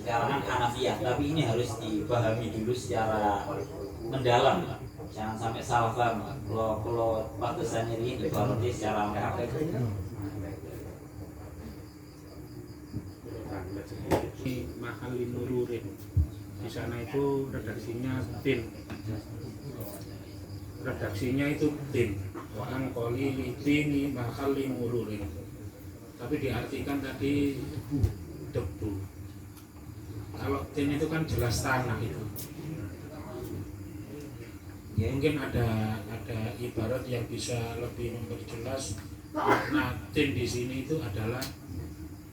kalangan Hanafiyah, tapi ini harus dipahami dulu secara mendalam, jangan sampai salah paham. Kalau batasannya ini dipahami secara lengkap. Mahali Nururin, di sana itu redaksinya tin, Wa'ang koli litini mahali Nururin, tapi diartikan tadi debu. Kalau tin itu kan jelas tanah itu. Ya. Mungkin ada ibarat yang bisa lebih memperjelas makna tin di sini itu adalah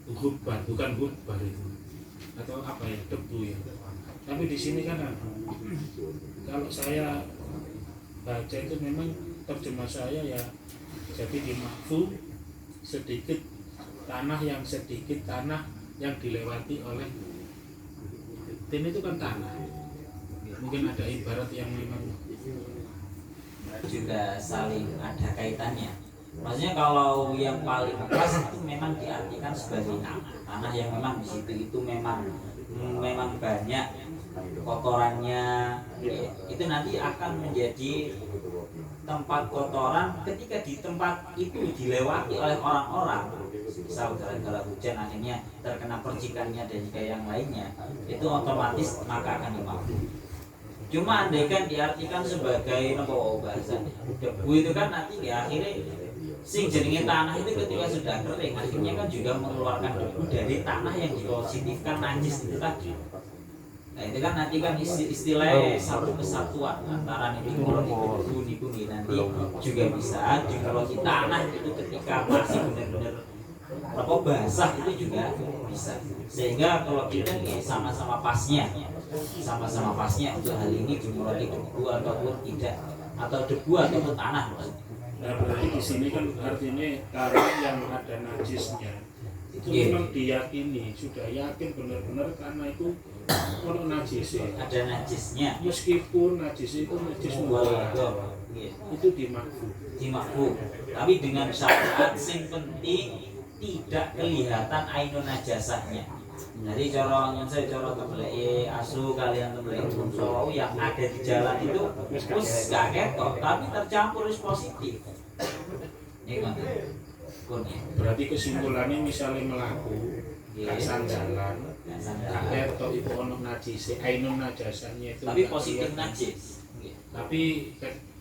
gubar, bukan gubar itu atau apa ya, debu ya. Tapi di sini kan kalau saya baca itu memang terjemah saya ya, jadi di mahfu sedikit tanah yang dilewati oleh tin itu kan tanah. Mungkin ada ibarat yang memang juga saling ada kaitannya. Maksudnya kalau yang paling pas itu memang diartikan sebagai tanah yang memang di situ itu memang banyak kotorannya. Itu nanti akan menjadi tempat kotoran ketika di tempat itu dilewati oleh orang-orang. Misal gara-gara hujan akhirnya terkena percikannya dan juga yang lainnya, itu otomatis maka akan dimaafkan. Cuma andaikan diartikan sebagai bahasanya debu itu kan nanti di akhirnya sing jenenge tanah itu ketika sudah kering akhirnya kan juga mengeluarkan debu dari tanah yang dipositifkan najis itu tadi. Nah itu kan nanti kan istilahnya satu kesatuan antara niku nanti juga bisa di tanah itu ketika masih benar-benar basah itu juga bisa, sehingga kalau kita nih sama-sama pasnya untuk hal ini dimulai debu ataupun tidak, atau debu ataupun tanah. Nah, berarti di sini kan artinya tanah yang ada najisnya itu memang diyakini, sudah yakin benar-benar karena itu kalau najisnya ada najisnya, meskipun najis itu najis mubah itu dimakfu, tapi dengan syarat sing penting tidak kelihatan ainun najasahnya. Jadi cara tembelai asu kalian tembelai Solo yang ada di jalan itu wis gak ketok tapi tercampur wis positif. Ini kan. Berarti kesimpulannya misalnya melaku kasan jalan gak ketok itu ono najis, ainun najasahnya itu tapi positif najis. Tapi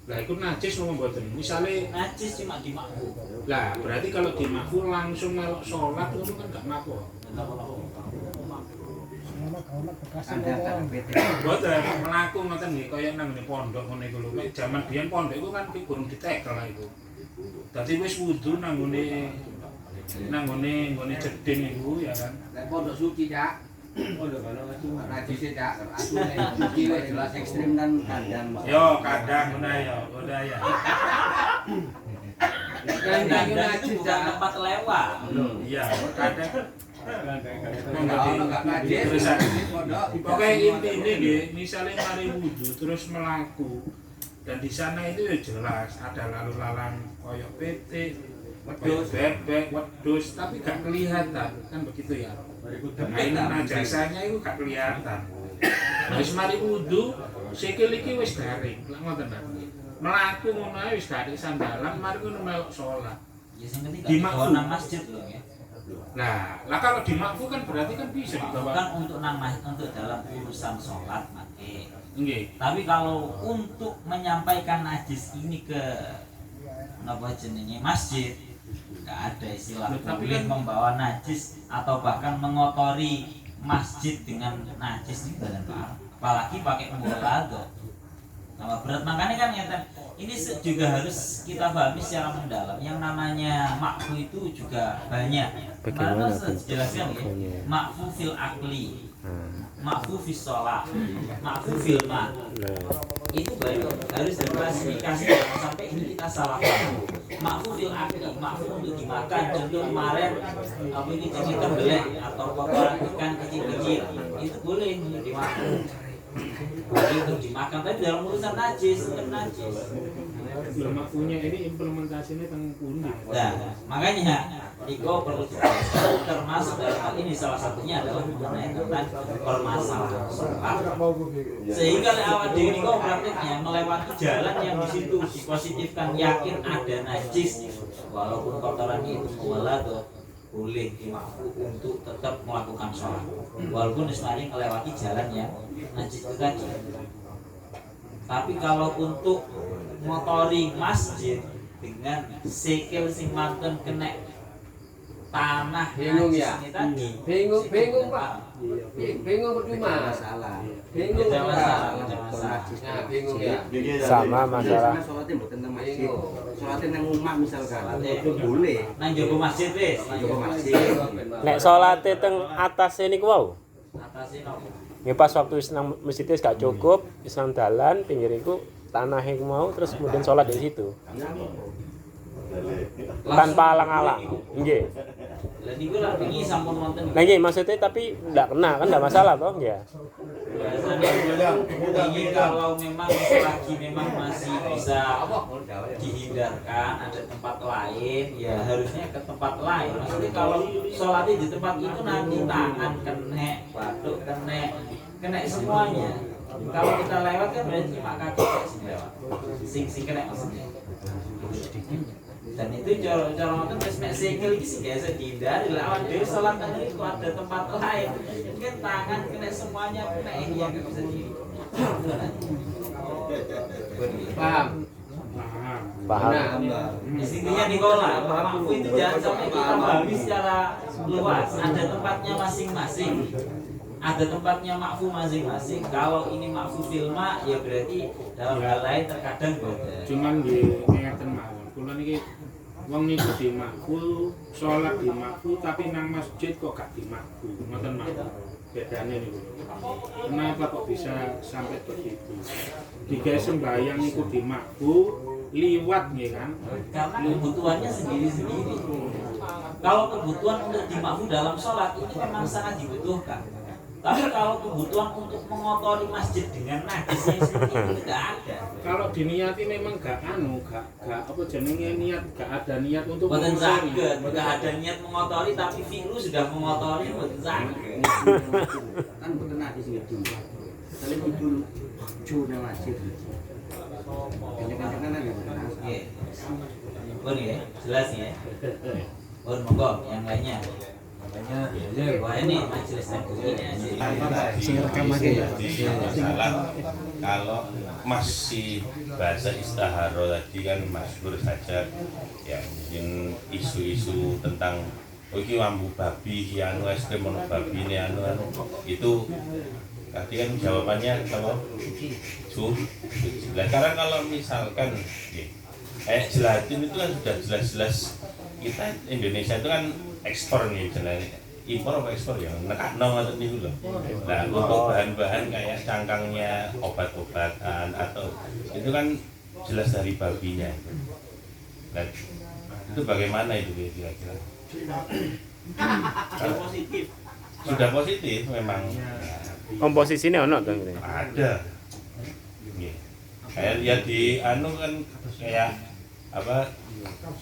lah itu najis mau mboten. Misale najis cuma dimakfu. Lah berarti kalau dimakfu langsung melok sholat itu kan gak makfu. Mboten mlaku ngoten nggih kaya nang pondok ngene iku lho. Nek jaman biyen pondok iku kan kurang ditekel lah itu. Dadi wis wudu nang ngene jeding iku ya kan. Nek pondok suci Cak. Pondok kalau najis Cak, asune suci wis jelas ekstrem kan kandang. Yo kadang ngono ya, budaya. Kandang itu bukan tempat lewat. Iya, kadang pokoknya intinya nggih, misalnya mari wudu terus melaku dan di sana itu ya jelas ada lalu lalang koyok PT, koyok bebek, wedus, tapi gak kelihatan kan begitu ya. Ainun najasanya itu gak kelihatan. Wis mari wudu, sikil iki wis garing, lak ngoten ta. Melaku ngono ae wis garing sandalan, mari ngono melok salat. Ya sing penting dibawa nang masjid loh ya. Nah, kalau dimakfu kan berarti kan bisa dibawa. Kan untuk dalam urusan sholat mati. Nggih. Tapi kalau untuk menyampaikan najis ini ke masjid, nggak ada istilah boleh membawa najis atau bahkan mengotori masjid dengan najis ini badan parah. Apalagi pakai mubalagha. Nah, berat makanya kan ini juga harus kita pahami secara mendalam. Yang namanya makfu itu juga banyak. Karena jelaskan ya, makfu fil akli, makfu fis sholat, makfu fil ma. Itu baru harus diklasifikasi sampai ini kita salah paham. Makfu fil akli, makfu untuk dimakan. Contoh kemarin apa ini jadi tembelek atau kotoran ikan kecil-kecil itu boleh dimakan. Boleh untuk dimakan, tapi dalam urusan najis, tetap najis. Makfunya ini implementasinya tentang pundi. Nah, makanya Iko perlu termasuk dalam hal ini salah satunya adalah mengenai tentang permasalahan sholat. Sehingga awal diri Iko praktiknya melewati jalan yang di situ dipositifkan yakin ada najis, walaupun kotoran itu mubalagha boleh dimakfu untuk tetap melakukan sholat walaupun istilahnya melewati jalan yang najis itu tadi. Tapi kalau untuk motori masjid dengan sikil sing mantun kena tanah bingung ya, ini tadi bingung Pak. Bingung percuma. Masalah. Bingung. Tidak masalah, Nah, tidak masalah. bingung ya. Sama masalah. Sholatnya mboten teng masjid. Sholatnya nang omah misalkan. Boleh. Nang jogo masjid wis. Nang masjid. Nek salate teng atas niku wau. Atase nopo? Ya pas waktu wis nang masjid wis gak cukup, wis nang dalan pinggir iku tanah iku mau terus kemudian sholat di situ. Tanpa alang-alang. Nggih. Lah niku lak wingi sampun wonten. Nah nggih maksudnya tapi ndak kena kan ndak masalah toh ya. Ini kalau memang selagi memang masih bisa dihindarkan ada tempat lain ya harusnya ke tempat lain. Maksudnya kalau sholatnya di tempat itu nanti tangan kena, batuk kena semuanya. Kalau kita lewat kan berarti cuma kaki sing lewat. Sing kena maksudnya. Dan itu cara nonton wis mek sikil iki sing biasa dihindari lah awak dhewe salat nang itu ada tempat lain. Kan tangan kena semuanya kena ini yang enggak bisa di. Paham? Paham. Intinya Nikola, mampu itu jangan sampai kita pahami secara luas. Ada tempatnya masing-masing. Ada tempatnya makfu masing-masing. Kalau ini makfu filma ya berarti dalam hal lain terkadang beda. Cuman di ngeten mawon. Kula niki wong niku di makfu, salat di makfu tapi nang masjid kok gak di makfu. Ngoten mawon. Bedane niku. Kenapa kok bisa sampai begitu? Digawe sembahyang niku di makfu liwat nggih kan? Karena kebutuhannya sendiri-sendiri. Kalau kebutuhan untuk dimakfu dalam sholat itu memang sangat dibutuhkan. Tapi kalau kebutuhan untuk mengotori masjid dengan najisnya sendiri itu tidak ada. Kalau diniati memang gak apa jenenge niat, gak ada niat untuk Boten mengotori. saged, tidak ada niat mengotori tapi fi'lu sudah mengotori boten saged. Kan mboten najis itu. Saling itu juna masjid. Kenceng-kencengan ya mboten najis. Nggih. Pun ya, jelas ya. Pun monggo yang lainnya. Wah ini majelis negeri ini masalah kalau masih bahasa istiharoh tadi kan masyhur saja ya mungkin isu-isu tentang iki lampu babi anu ekstrem ono babi ini anu itu tadi kan jawabannya kalau sekarang kalau misalkan gelatin itu kan sudah jelas-jelas kita Indonesia itu kan ekspor nih misalnya impor apa ekspor ya nekakno ngoten niku lho. Nah, untuk bahan-bahan kayak cangkangnya obat-obatan atau itu kan jelas dari babinya. Dan itu bagaimana itu kira-kira? positif. Sudah positif memang. Komposisinya ono to ngene. Ada. Nggih. Kayak ya di anu kan kayak apa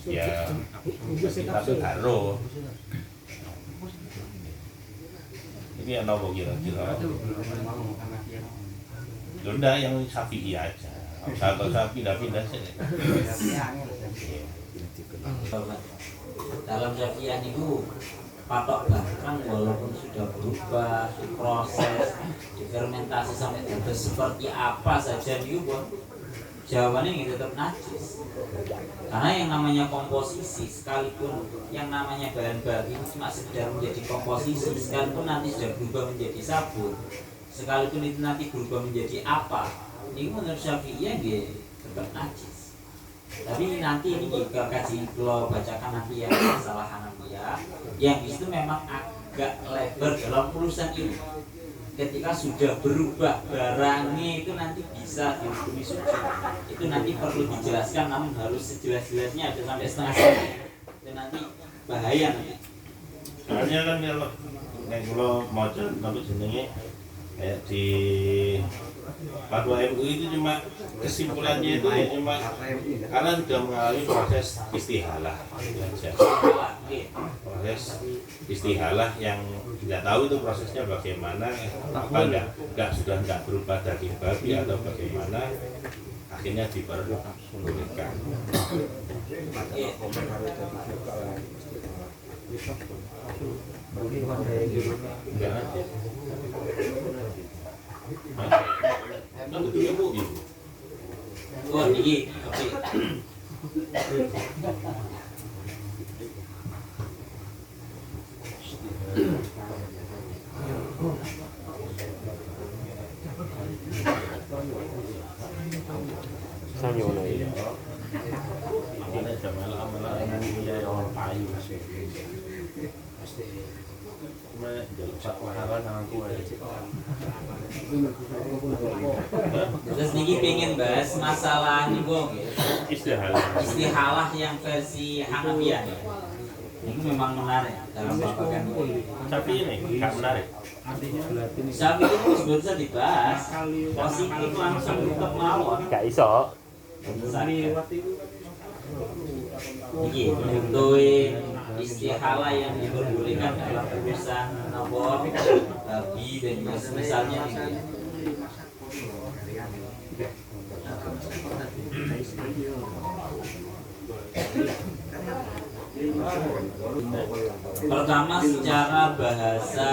ya kita tuh karo ini yang nopo kira-kira Lunda yang sapi aja atau sapi pindah sih Dalam Syafi'iyah itu patok bahkan walaupun sudah berubah diproses difermentasi sampai terus seperti apa saja itu jawabannya ini tetap najis. Karena yang namanya komposisi sekalipun yang namanya bahan baku itu cuma sekedar menjadi komposisi, sekalipun nanti sudah berubah menjadi sabun, sekalipun itu nanti berubah menjadi apa, ini menurut Syafi'iyah dia tetap najis. Tapi nanti ini jika kaji kalau bacakan nanti ya masalah Hanafiyah, yang itu memang agak lebar dalam urusan ini. Ketika sudah berubah barangnya itu nanti bisa dihukumi suci. Itu nanti perlu dijelaskan, namun harus sejelas-jelasnya ada sampai setengah jam. Itu nanti bahaya nanti. soalnya kan kalau mau tapi jenenge kayak di Fatwa MUI itu cuma kesimpulannya itu ya cuma karena sudah mengalami proses istihalah aja. Proses istihalah yang tidak tahu itu prosesnya bagaimana, apa sudah nggak berubah daging babi atau bagaimana, akhirnya diperbolehkan. Enggak ada. Nah, betul Bu. Oh, ini oke. Hanya ngono ya. Ini jamal amalan dia orang payu. Cuma jaluk sak pahala nang aku ae. Terus niki pengen bahas masalah niku nggih. Istihalah yang versi Hanafiyah. Ini memang menarik dalam babagan ini. Tapi ini enggak menarik. Sapi itu sebetulnya bisa dibahas. Positif langsung tetap mawon. Gak iso. Iki untuk istihalah yang diperbolehkan dalam urusan nabor, babi dan misalnya ini. Pertama secara bahasa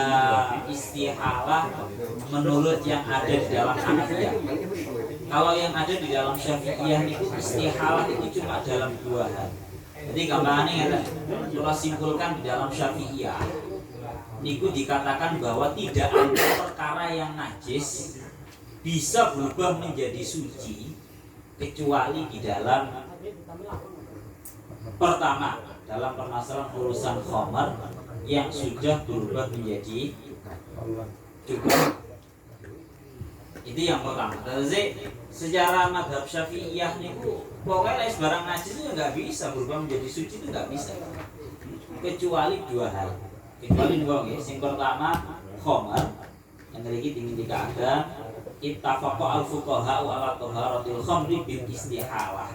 istihalah menurut yang ada di dalam Hanafiyah. Kalau yang ada di dalam Syafi'iyah itu istihalah itu cuma dalam 2 hal. Jadi gambarannya ya, kalau simpulkan di dalam Syafi'iyah niku dikatakan bahwa tidak ada perkara yang najis bisa berubah menjadi suci kecuali di dalam pertama dalam permasalahan urusan khamar yang sudah berubah menjadi cukup. Itu yang pertama. Jadi secara madhab Syafi'iyah niku pokoknya barang najis itu nggak bisa berubah menjadi suci, itu nggak bisa kecuali 2 hal. Kecuali 2 guys. Yang pertama khamar yang lagi tinggi dikatakan ittafaqa al-fuqaha ala taharatil khamri bil istihalah.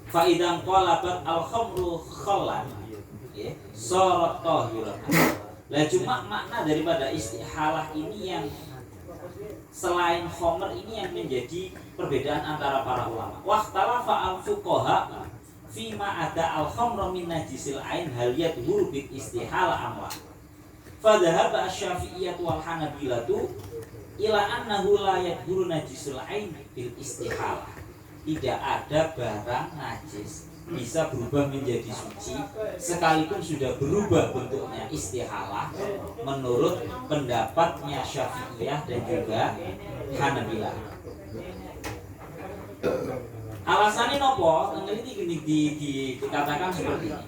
Fa idzan qalabat al-khamru khallan ya sarat tahiran. Lah cuma makna daripada istihalah ini yang selain khamr ini yang menjadi perbedaan antara para ulama. Waqtalafa al-fuqaha fima ada al-khamru min najisil ain hal yadhuru bil istihalah amla. Fa dhahaba asy-syafi'iyyah wal hanabilatu ila annahu la yadhuru najisul ain bil istihalah. Tidak ada barang najis bisa berubah menjadi suci sekalipun sudah berubah bentuknya istihalah menurut pendapatnya Syafi'iyah dan juga Hanabilah. Alasannya nopo? Ini dikatakan seperti ini.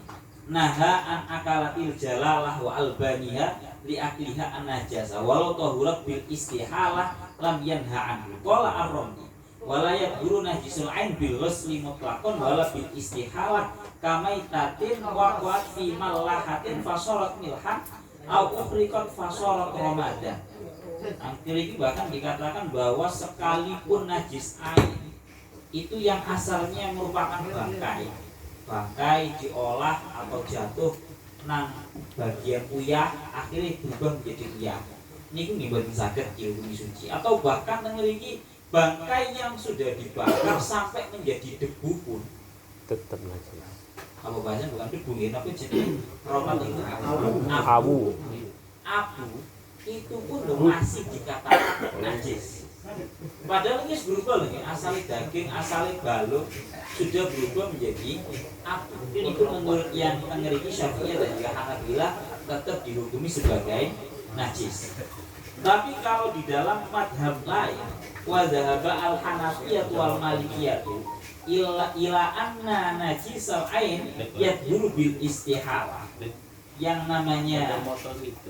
Naha an akalatil jalalah wa albaniha li akliha an najasa walau tahurat bil istihalah lam yanha anhu. Qala ar-Ramli wala yadhuru najisul ain bil ghusli mutlaqan wala bil istihalah kamaitatin waqat fi mallahatin fasarat milhan au ukhriqat fasarat ramadan. Akhir ini bahkan dikatakan bahwa sekalipun najis ain itu yang asalnya merupakan bangkai diolah atau jatuh nang bagian uyah akhirnya berubah menjadi uyah. Niku nggih saged dihukumi suci atau bahkan ngriki bangkai yang sudah dibakar sampai menjadi debu pun Tetap najis. kalau bahasanya bukan debu tapi jadi romat itu Abu. abu itu pun masih dikatakan najis. Padahal ini berubah lagi, asalnya daging, asalnya baluk sudah berubah menjadi abu. Ini pun menurut yang mengeriki Syafi'iyah dan juga Hanabilah tetap dihukumi sebagai najis. Tapi kalau di dalam madhab lain wa dhahaba al-Hanafiyyah wal Malikiyah ila anna najisal ain yadhuru bil istihalah. Yang namanya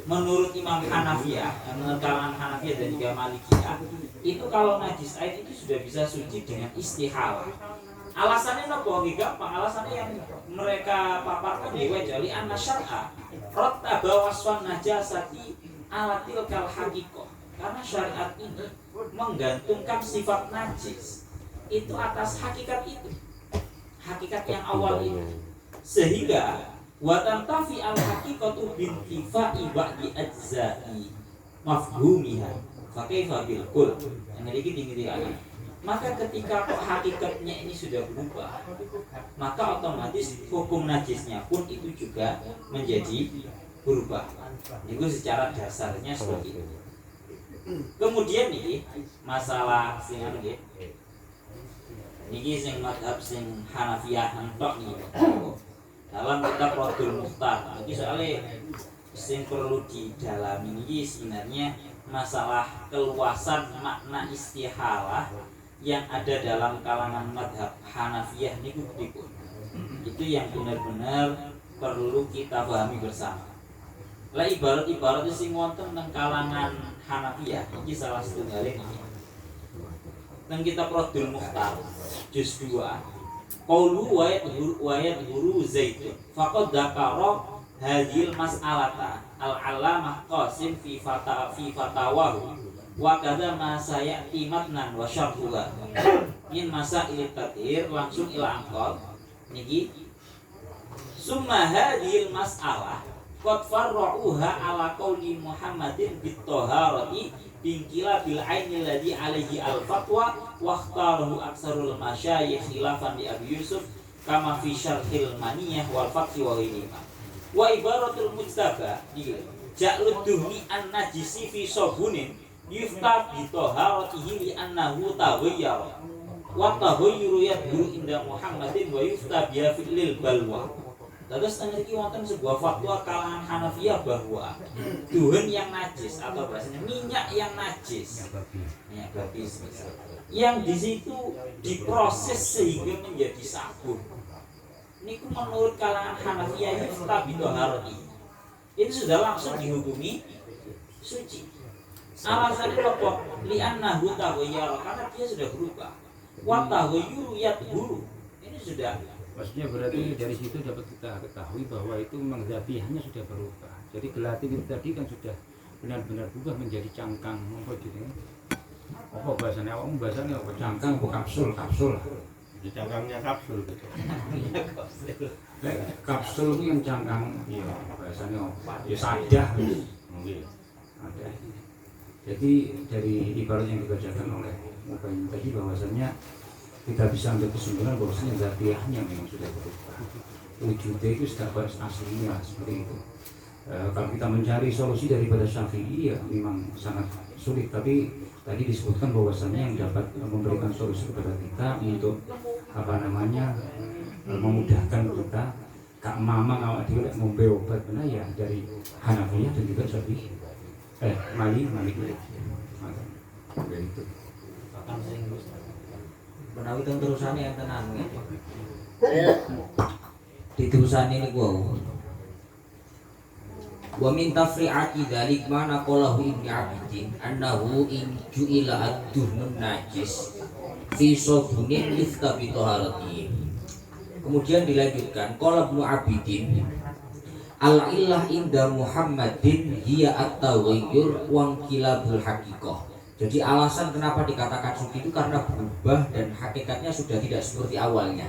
menurut Imam Hanafiyah, menurut kalangan Hanafiyah dan juga Malikiyah, itu kalau najis ain itu sudah bisa suci dengan istihalah. Alasannya nopo gampang, alasannya yang mereka paparkan kecuali anna syar'a rattaba wasfan najasati ala tilkal haqiqah. Karena syariat ini menggantungkan sifat najis itu atas hakikat itu, hakikat yang awal itu, sehingga watan tafi al haqiqatu bintifa'i ba'di ajza'i mafhumiha fa kaifa bil kul. Yang ini tinggi-tinggi. Maka ketika kok hakikatnya ini sudah berubah, maka otomatis hukum najisnya pun itu juga menjadi berubah. Itu secara dasarnya seperti itu. Kemudian nih masalah sing anu nggih. Niki sing madhab sing Hanafiyah entok nih. Dalam kitab Raddul Mukhtar. Iki soalnya sing perlu didalami niki sebenarnya masalah keluasan makna istihalah yang ada dalam kalangan madhab Hanafiyah niku pripun. Itu yang benar-benar perlu kita pahami bersama. Lah ibarat-ibarat sing wonten nang kalangan Hanafiyah iki salah setunggaling iki. Nang kita Produl Mukhtar juz 2. Qaulu wa yadhuru Zaidun. Faqad dzakara hadhil mas'alata al-allamah Qasim fi fatawahu. Wa kadza ma sayati matnan wa syarhuha min masail tathir langsung ila angkol niki summa hadhil mas'alah qad farra'uha ala qauli Muhammadin bit taharati bingkila bil aini alladhi alaihi al fatwa wa ikhtarahu aksarul masyayikh khilafan di Abi Yusuf kama fi syarhil maniyah wal fathi wa ghairihi wa ibaratul mujtaba ja'lud duhni an najisi fi sabunin yufta bi taharatihi li annahu taghayyara wa taghayyuru yadhuru inda Muhammadin wa yufta bi fi'lil balwa. Terus tengah iki wonten sebuah fatwa kalangan Hanafiyah bahwa duhun yang najis atau bahasanya minyak yang najis, minyak babi yang di situ diproses sehingga menjadi sabun. Niku menurut kalangan Hanafiyah yufta bi taharatihi. Itu sudah langsung dihukumi suci. Alasannya apa? Li'annahu taghayyara, karena dia sudah berubah. Wa taghayyuru yadhuru. Ini sudah. Maksudnya berarti dari situ dapat kita ketahui bahwa itu memang zabiahnya sudah berubah. Jadi gelatin itu tadi kan sudah benar-benar berubah menjadi cangkang. Apa gitu? Apa bahasanya? Awam bahasanya apa? Cangkang apa kapsul? Kapsul. Di cangkangnya kapsul gitu. Kapsul itu yang cangkang. Iya. Bahasanya apa? Ya sadah. Mungkin. Ada. Jadi dari ibarat yang dibacakan oleh Mubayin tadi bahwasanya kita bisa ambil kesimpulan bahwasanya zatiahnya memang sudah berubah. Wujudnya itu sudah aslinya seperti itu. Kalau kita mencari solusi daripada Syafi'i ya memang sangat sulit. Tapi tadi disebutkan bahwasanya yang dapat memberikan solusi kepada kita untuk memudahkan kita kak mamang awak dhewe lek ngombe obat benar ya dari Hanafiyah dan juga Syafi'i. Malik itu menawi teng terusane enten anu di terusane niku wa min tafri'ati dzalik mana qalahu Ibnu Abidin annahu in ju'ila ad-duhnun najis fi sabunin yufta bi taharati. Kemudian dilanjutkan qala Ibnu Abidin al-illah inda Muhammadin hiya at-taghayyur wa inqilabul haqiqah. Jadi alasan kenapa dikatakan suci itu karena berubah dan hakikatnya sudah tidak seperti awalnya.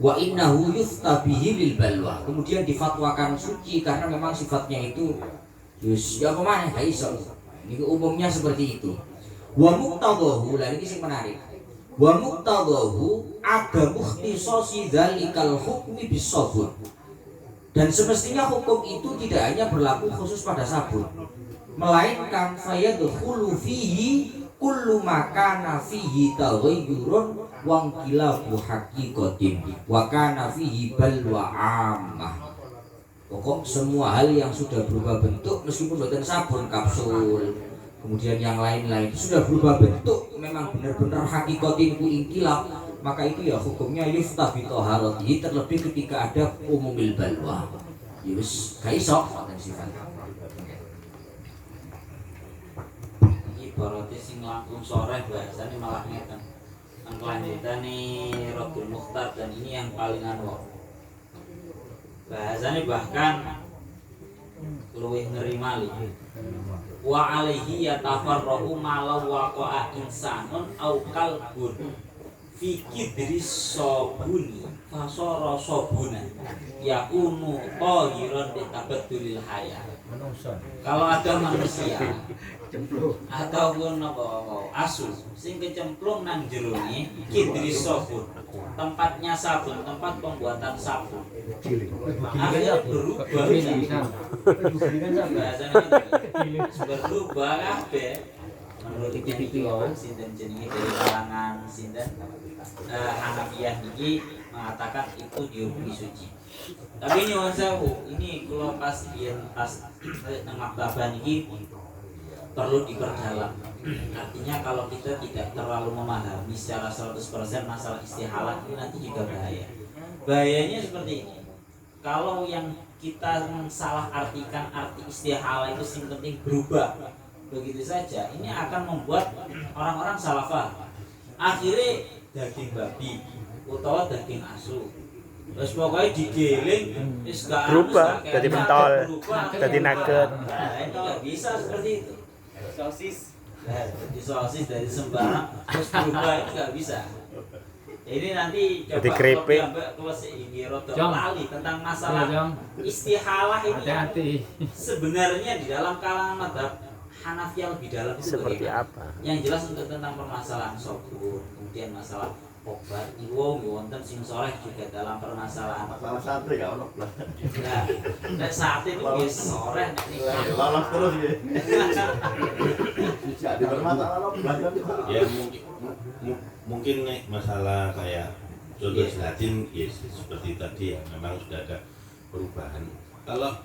Wa innahu yufta bihi lil balwa. Kemudian difatwakan suci karena memang sifatnya itu ya kemana gak iso. Ini umumnya seperti itu. Wa muqtadahu, lah ini sing menarik. Wa muqtadahu ada mukhtisasi dzalikal hukmi bisabun. Dan semestinya hukum itu tidak hanya berlaku khusus pada sabun, melainkan fayadkhulu fihi kullu ma kana fihi taghayyurun wa inqilabu haqiqatin wa kana fihi balwa ammah. Pokok semua hal yang sudah berubah bentuk meskipun bukan sabun, kapsul, kemudian yang lain-lain sudah berubah bentuk, memang benar-benar hakikatin ku inqilab, maka itu ya hukumnya yuftah bi taharatihi, terlebih ketika ada umumil balwa. Ya wis ga iso ngoten sifat. Ibaratnya sing langkung sore bahasanya malah ngeten. Nang kelanjutane Radul Mukhtar dan ini yang paling anu. Bahasanya bahkan luwih ngeri malih. Wa alaihi yatafarraqu ma law waqa'a insanun aw qalbun fi kidri sabuni fasara sabuna yakunu tahiran bi tabaddulil haya. Kalau ada manusia ataupun asu sing kecemplung nang jerone kidri sabun, tempatnya sabun, tempat pembuatan sabun, akhirnya berubah berubah kabeh. Menurut Ibnu sinten jenenge dari kalangan sinten Hanafiyah niki mengatakan itu dihukumi suci. Tapi nyuwun sewu, ini kula pas yen pas nang maktabah niki perlu diperdalam. Artinya kalau kita tidak terlalu memahami secara 100% masalah istihalah ini nanti juga bahaya. Bahayanya seperti ini. Kalau yang kita salah artikan arti istihalah itu yang penting berubah begitu saja, ini akan membuat orang-orang salah paham. Akhirnya daging babi utawa daging asu, terus pokoknya digiling, berubah jadi pentol, jadi nugget. Nah, ini nggak bisa seperti itu. Sosis. Nah, di sosis dari sembarang terus berubah itu nggak bisa. Ini nanti coba jadi keripik. kalau ini rotok lali tentang masalah istihalah ini sebenarnya di dalam kalangan mazhab Hanafi lebih dalam itu Seperti bagaimana? apa? Yang jelas untuk tentang permasalahan sobur, kemudian masalah obat, wong wonten sing soleh juga dalam permasalahan. Masalah sate gak ono lah. Nah, nek saat itu wis soleh nek niku. Lolos terus ya. Jadi bermasalah lo belajar. Ya mungkin nih masalah kayak contoh Latin ya seperti tadi ya, memang sudah ada perubahan. Kalau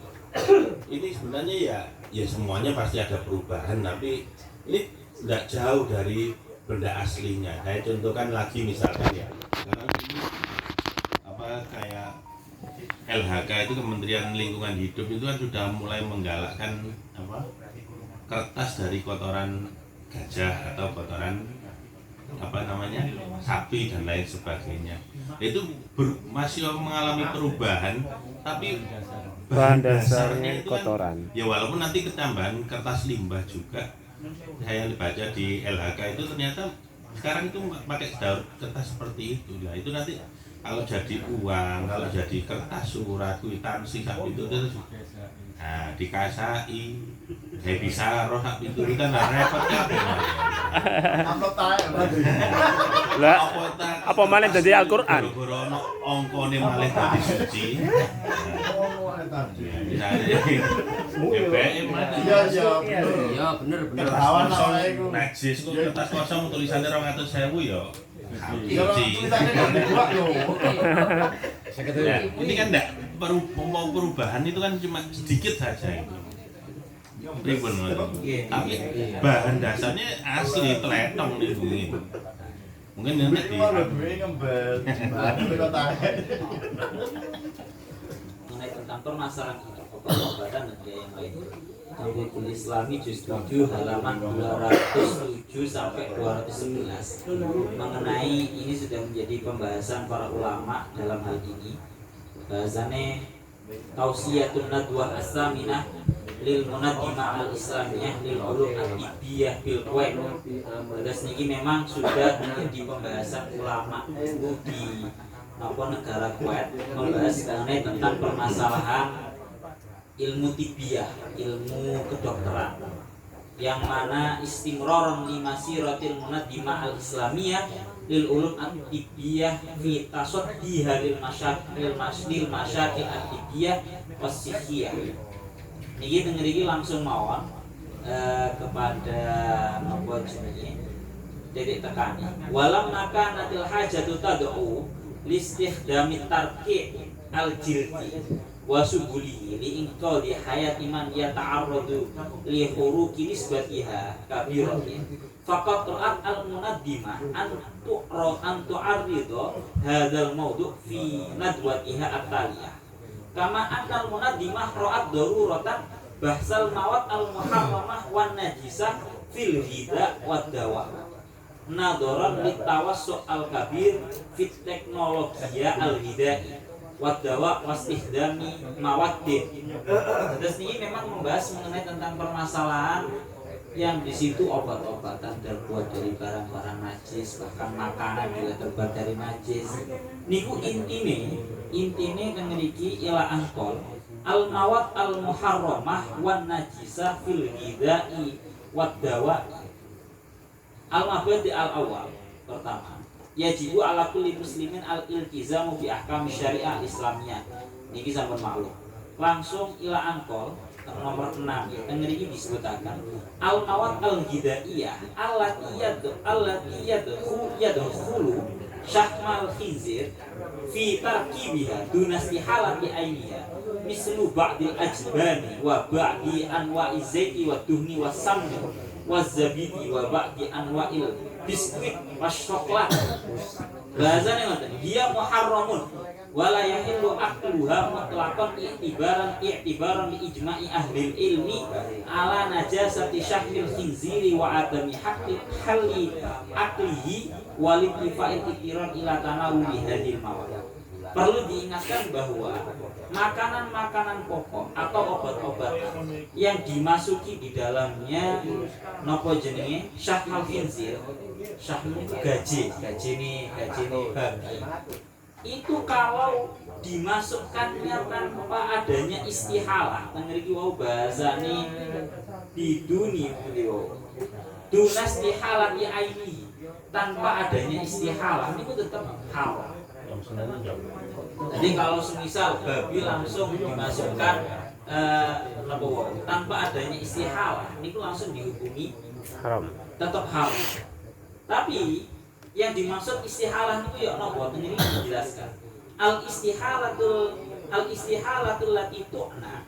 ini sebenarnya ya semuanya pasti ada perubahan, tapi ini tidak jauh dari benda aslinya. Saya contohkan lagi misalkan ya, sekarang ini apa kayak LHK itu Kementerian Lingkungan Hidup itu kan sudah mulai menggalakkan apa kertas dari kotoran gajah atau kotoran apa namanya sapi dan lain sebagainya. Itu masih mengalami perubahan, tapi Bahan dasarnya itu kan, kotoran. ya walaupun nanti ketambahan kertas limbah juga. Saya baca di LHK itu ternyata sekarang itu pakai daur kertas seperti itu. Nah itu nanti kalau jadi uang, kalau jadi kertas surat, kwitansi sampai itu terus nah dikasai saya bisa roh itu kan repot kabeh. Amplop tae berarti. Lah, apa malah jadi Al-Qur'an? Gara-gara ono ongkone malih dadi suci. Oh, tadi. BBM mana? Iya, iya. Iya, bener. Ketahuan awake iku. Najis kok kertas kosong tulisannya 200.000 ya. Ya tulisannya kan dibuat lho. Ya, ini kan enggak mau perubahan itu kan cuma sedikit saja itu. Ribun tapi bahan dasarnya asli teletong nih mungkin. Mungkin nanti di duwe ngembel. Baru kok tae. Mengenai tentang permasalahan obat-obatan dan yang lain. Judul Islami juz 7 halaman 207 sampai 211 mengenai ini sudah menjadi pembahasan para ulama dalam hal ini. Bahasannya tausiyatun nadwah as-saminah lil munaddimah al-islamiyah lil ulum at-tibbiyah bil Kuwait. Terus niki memang sudah menjadi pembahasan ulama di negara Kuwait membahas mengenai tentang permasalahan ilmu tibbiyah, ilmu kedokteran, yang mana istimroron li masiratil munaddimah al-islamiyah lil ulum at-tibbiyah fi tasaddiha lil masyakil at-tibbiyah was-sikhiyah. Niki tengeriki langsung mawon kepada napa jenenge titik tekani. Walam nakanatil hajatu tad'u listikhdami tarki al-jildi wa subulihi li inqadi hayati man yata'arradu li huruki nisbatiha kabiratin faqat ra'at al-munaddimah an tu'arridu hadzal mawdu' fi nadwatiha at-taliyah kama anna al-munaddimah ra'at daruratan bahsal mawad al-muharramah wan najisah fil hida wad dawa nadaran litawassu al-kabir fit teknologiya al-hidai wadawa wastihdami mawaddin. Terus ini memang membahas mengenai tentang permasalahan yang di situ obat-obatan terbuat dari barang-barang najis, bahkan makanan juga terbuat dari najis. Niku intine memiliki ila angkol al mawad al muharramah wan najisah fil hidai wadawa. Al mabadi al awal pertama. Yajibu ala kulli muslimin al-iltizamu bi ahkam syariah islamiyah. Niki sampun maklum. Langsung ila angkol nomor 6 yang niki disebutkan al-mawad al-hidaiyah allati yadkhulu syahmal khinzir fi tarkibiha dunastihalati ainiha mislu ba'dil ajbani wa ba'di anwa'iz zaiti wa tuhni wa samni wa zabidi wa ba'di anwa'il biskuit wa syoklat. Bahasanya ngoten, dia muharramun wala yahillu akluha mutlaqan i'tibaran li ijma'i ahli ilmi ala najasati syahmil khinziri wa adami haqqi halli aklihi wal ittifa'il iktiran ila tanawuli hadil mawad. Perlu diingatkan bahwa makanan-makanan pokok atau obat-obatan yang dimasuki di dalamnya nopo jenenge syahmal khinzir, syahmal gaji nih babi. Itu kalau dimasukkannya tanpa adanya istihalah, ngerti wau bahasa nih di dunia beliau. Dunas istihalah di aini tanpa adanya istihalah itu tetap halal. Jadi kalau semisal babi langsung dimasukkan tanpa adanya istihalah, itu langsung dihukumi Haram. tetap haram. Tapi yang dimaksud istihalah itu ya nopo ini dijelaskan. Al istihalatul lati tu'na.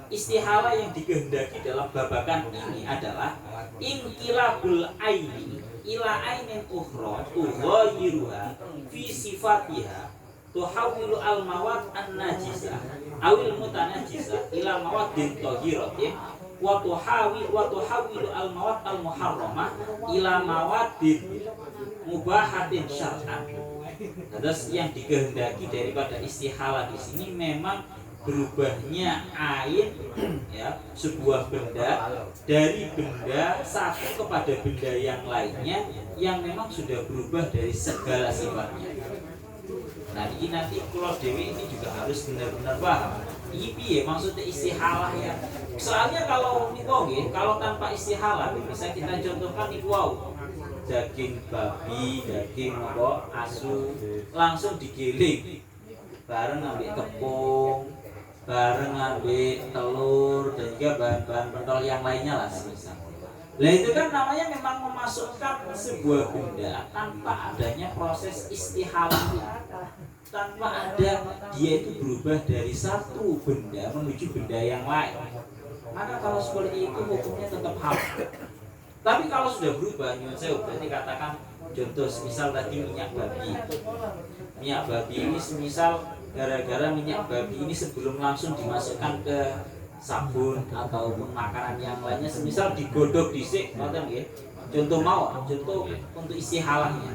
Istihalah yang dikehendaki dalam babakan ini adalah inqilabul aini ila ainin ukhra tughayyiruha fi sifatiha tuhawwilu al mawad an najisah awil mutanajisah ila mawadin tahiratin wa tuhawwilu al mawad al muharramah ila mawadin mubahatin syar'an. Terus yang dikehendaki daripada istihalah di sini memang berubahnya ain ya sebuah benda dari benda satu kepada benda yang lainnya yang memang sudah berubah dari segala sifatnya. Nah ini nanti kalau dewi ini juga harus benar-benar paham. Ini piye maksudnya istihalah ya. Soalnya kalau niku kalau tanpa istihalah bisa kita contohkan niku wow. Daging babi, daging asu langsung digiling bareng ambil tepung, bareng ambil telur dan juga bahan-bahan pentol yang lainnya lah semisal. Nah itu kan namanya memang memasukkan sebuah benda tanpa adanya proses istihalah, tanpa ada dia itu berubah dari satu benda menuju benda yang lain. Maka kalau seperti itu hukumnya tetap haram. Tapi kalau sudah berubah, nyunseu berarti katakan contoh semisal tadi minyak babi. Minyak babi ini semisal gara-gara minyak babi ini sebelum langsung dimasukkan ke sabun ataupun makanan yang lainnya semisal digodok dhisik ngoten nggih. Contoh untuk istihalahnya.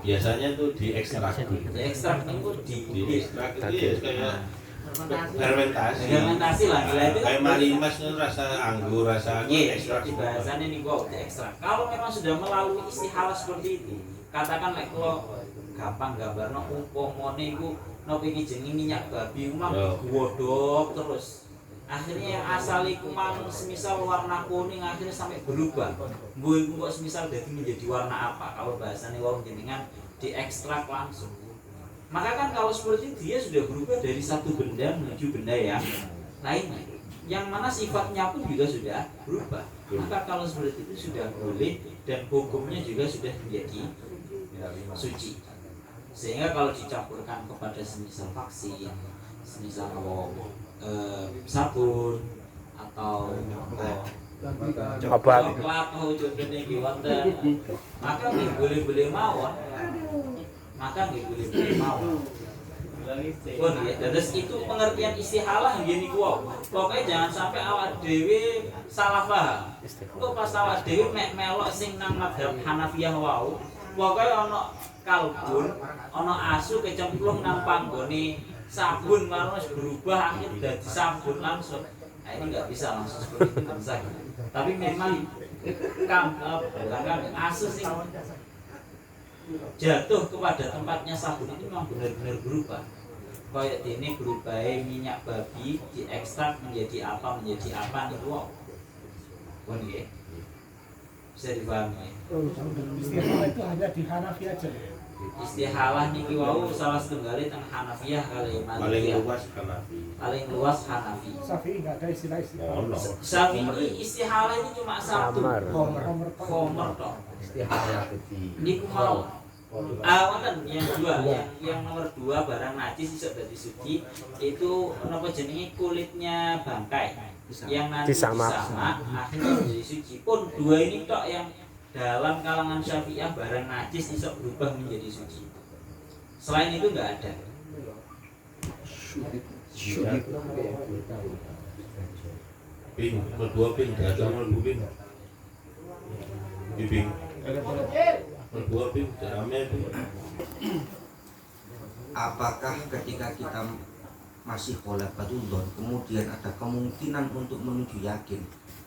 Biasanya tuh diekstrak. Diekstrak itu diekstrak itu ya kayak fermentasi lah itu kayak marimas itu rasa anggur ekstrak bahasanya nih gua ekstrak. Kalau memang sudah melalui istihalah seperti itu, katakan kalau gampang gambarno umpamane iku nopo iki jenenge minyak babi mang godhog terus akhirnya yang asal iku mang semisal warna kuning akhirnya sampai berubah. Mbok iku kok semisal dadi menjadi warna apa? Kalau bahasanya wong jenengan diekstrak langsung. Maka kan kalau seperti itu dia sudah berubah dari satu benda menuju benda yang lainnya, yang mana sifatnya pun juga sudah berubah. Maka kalau seperti itu sudah boleh dan hukumnya juga sudah menjadi suci. Sehingga kalau dicampurkan kepada semisal vaksin, semisal sabun atau obat, maka boleh mawon. Maka nggak boleh mau. Oh ya, terus itu pengertian istihalah yang gini kuau. Pokoknya jangan sampai awak dewi salah paham. Kok pas awak dewi melok sing nang madhab Hanafiyah wau. Pokoknya ono kalbun, ono asu kecemplung nang panggone sabun malah berubah akhir dari sabun langsung. Nah ini nggak bisa langsung seperti itu bisa. Tapi memang asu sing jatuh kepada tempatnya sabun itu memang benar-benar berubah. Kayak ini berubah minyak babi diekstrak menjadi apa nih wow. Bon ya. Bisa dipahami. Istihalah itu hanya di Hanafi aja. Istihalah niki wau salah setunggalnya teng Hanafiyah kali paling luas Hanafi. Syafi'i enggak ada istilah. Syafi'i istihalah ini cuma satu. Khomer tok. Istihalah kecil. Niku mau Wonten yang dua, yang nomor 2 barang najis iso dadi suci itu napa jenenge kulitnya bangkai yang nanti Disamak. disamak akhirnya menjadi suci. Pun 2 ini tok yang dalam kalangan Syafi'iyah barang najis iso berubah menjadi suci. Selain itu enggak ada. Ping, berdua ping, datang melbu ping. Ping. Berdua ping, rame ping. Apakah ketika kita masih kholafatullah kemudian ada kemungkinan untuk menuju yakin,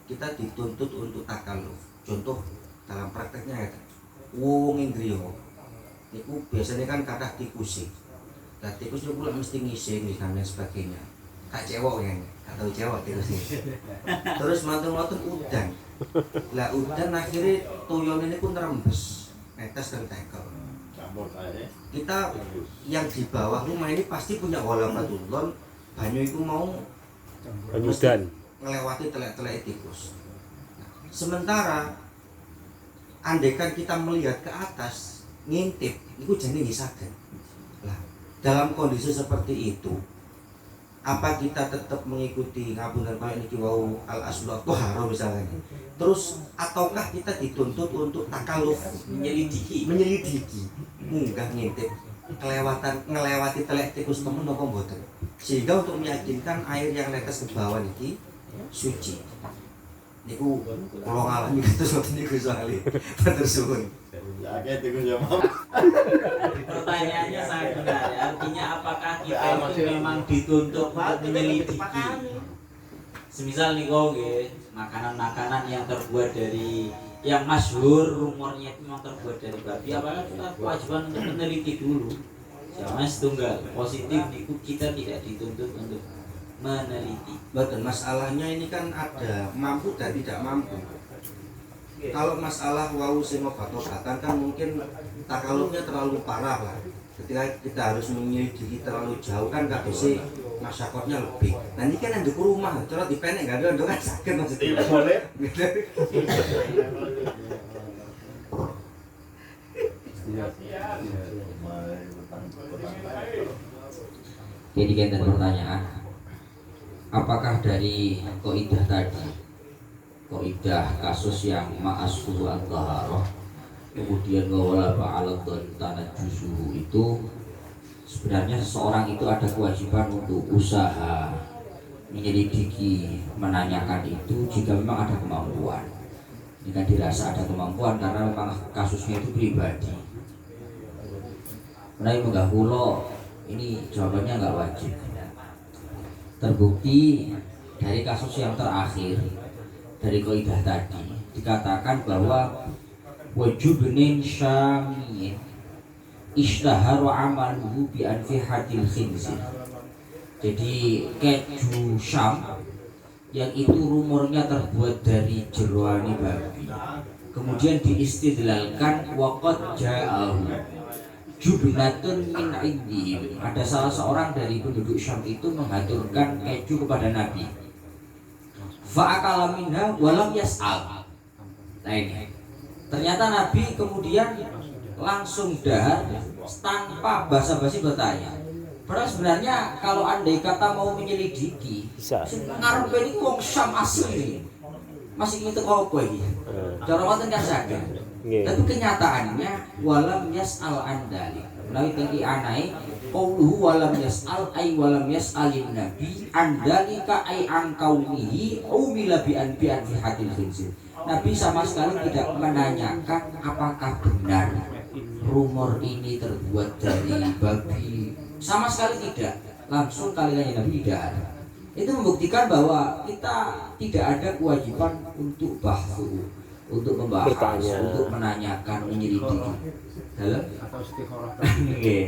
kita dituntut untuk takalluf? Contoh dalam prakteknya ya, wong Inggriyo niku biasanya kan kathah tikus sih. Nah tikus itu pula mesti ngising dan lain sebagainya. Kak cewek kan, gak tahu cewek tikus ini. Terus mantu-mantu udan. Lah udan akhirnya toyon ini pun rembes, netes dan tekel. Kita yang di bawah rumah ini pasti punya kholafatullah, banyu itu mau Penyudan. melewati telek-telek tikus. Sementara andaikan kita melihat ke atas ngintip itu jadi ngisaken. Lah dalam kondisi seperti itu apa kita tetap mengikuti ngapunten kaya niki wau al aslu thahara misalnya, terus ataukah kita dituntut untuk takalluf, menyelidiki munggah ngintip ngelewati telek tikus temen napa mboten, sehingga untuk meyakinkan air yang netes ke bawah niki suci. Niku kula ngalami kados ngoten niku soalé. Matur suwun. Pertanyaannya sangat benar. Artinya apakah kita itu memang dituntut untuk menyelidiki? Semisal nih kok makanan-makanan yang terbuat dari yang masyhur rumornya itu memang terbuat dari babi, apakah kita kewajiban untuk meneliti dulu? Jangan setunggal positif niku kita tidak dituntut untuk meneliti. Betul, masalahnya ini kan ada mampu dan tidak mampu. Kalau masalah wau sing obat-obatan kan mungkin takalufnya terlalu parah lah. Ketika kita harus menyelidiki terlalu jauh kan kadose masyarakat lebih. Nah ini kan yang di rumah, cara dipenek nggak ada kan sakit maksudnya. Boleh. Jadi kita pertanyaan, apakah dari kaidah tadi, kaidah kasus yang ma'asfuhu al-dhaharah kemudian wala ba'alat dan tanah jusuhu itu sebenarnya seseorang itu ada kewajiban untuk usaha menyelidiki, menanyakan itu jika memang ada kemampuan. Jika dirasa ada kemampuan karena memang kasusnya itu pribadi. Menawi menggah kula ini jawabannya nggak wajib. Terbukti dari kasus yang terakhir dari kaidah tadi dikatakan bahwa wajubnin syamiyin ishtaharu amaluhu bi anfihatil khinzir. Jadi keju Syam yang itu rumornya terbuat dari jeroani babi kemudian diistidlalkan waqad ja'ahu jubnatun min indihim, ada salah seorang dari penduduk Syam itu menghaturkan keju kepada Nabi. Fa'akala minha walam yas'al. Nah ini ternyata Nabi kemudian langsung dahar tanpa basa-basi bertanya. Padahal sebenarnya kalau andai kata mau menyelidiki ngarep ini wong Syam asli masih gitu kok iki. Cara ngoten kan saged. Tapi kenyataannya walam yas'al andali. Menawi tinggi anai qauluhu walam yas'al ay walam yas'alin nabi andalika ay an kaunihi umila bi an fi hadil khinzir. Nabi sama sekali tidak menanyakan apakah benar rumor ini terbuat dari babi. Sama sekali tidak. Langsung kalian Nabi tidak ada. Itu membuktikan bahwa kita tidak ada kewajiban untuk bahsu, untuk membahas, bertanya, untuk menanyakan, menyelidiki. Dalam atau istikharah. oke,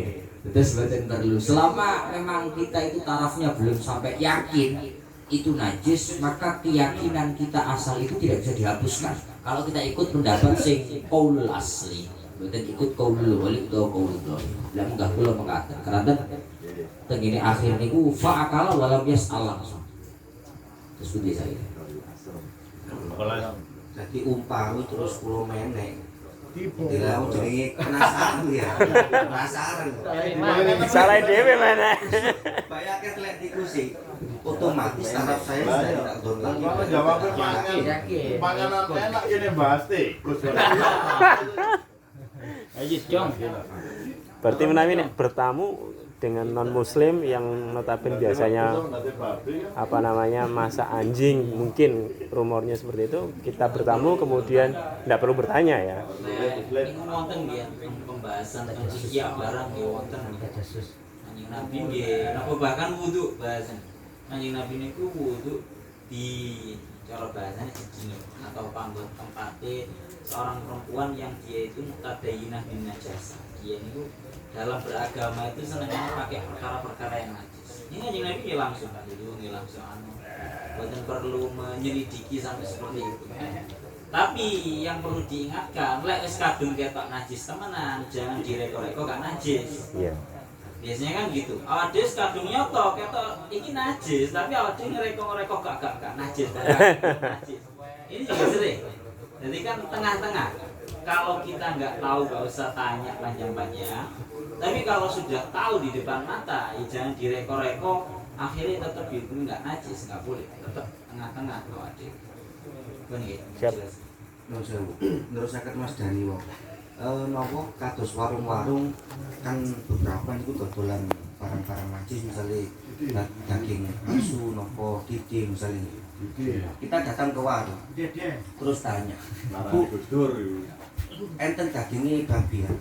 betul sebentar dulu. Selama memang kita itu tarafnya belum sampai yakin itu najis, maka keyakinan kita asal itu tidak bisa dihapuskan. Kalau kita ikut pendapat sing qaulul asli, betul ikut qaulul walid atau qaulul dhalim. Lah enggak kula mengatakan karena tengene akhir niku fa'akala walam yas'al langsung. Terus putih saya. Jadi umpami terus kula menek Tidak, aku jadi penasaran ya. Penasaran. Salah dhewe mana? Bayangkan telek tikus sih. Otomatis taraf saya sudah tidak turun lagi. Kalau jawabnya panganan enak gini bahas tikus. Ayo Jong. Berarti menawi nek bertamu dengan non muslim yang notabene biasanya apa namanya masak anjing, mungkin rumornya seperti itu, kita bertamu kemudian tidak perlu bertanya ya. Ini wonten nggih pembahasan tentang ihya barang nggih wonten. Kanjeng Nabi nggih napa bahkan wudu bahasan. Kanjeng Nabi niku wudu di cara bahasanya jejing atau panggon tempatnya seorang perempuan yang dia itu mutadayyinah bin najasa. Dia itu dalam beragama itu senangnya pakai perkara-perkara yang najis. Ini Kanjeng Nabi dia langsung dulu, dia langsung bukan perlu menyelidiki sampai seperti itu. Tapi yang perlu diingatkan, lek wis kadung ketok najis temenan, jangan direko-reko gak najis. Iya. Biasanya kan gitu. Awak dhewe kadung nyoto ketok iki najis, tapi awak dhewe ngereko-ngereko gak najis. Najis. Ini juga sering. Jadi kan tengah-tengah. Kalau kita nggak tahu nggak usah tanya panjang-panjang. Tapi kalau sudah tahu di depan mata, ya jangan direko-reko. Akhirnya tetap itu nggak najis, nggak boleh. Tetap tengah-tengah kalau ada. Siap. Terus saya Mas Dani wong. Nopo kados warung-warung kan beberapa itu dodolan barang-barang najis misalnya daging asu, nopo titik misalnya. Kita datang ke warung, terus tanya, Bu, enten dagingnya babi ya?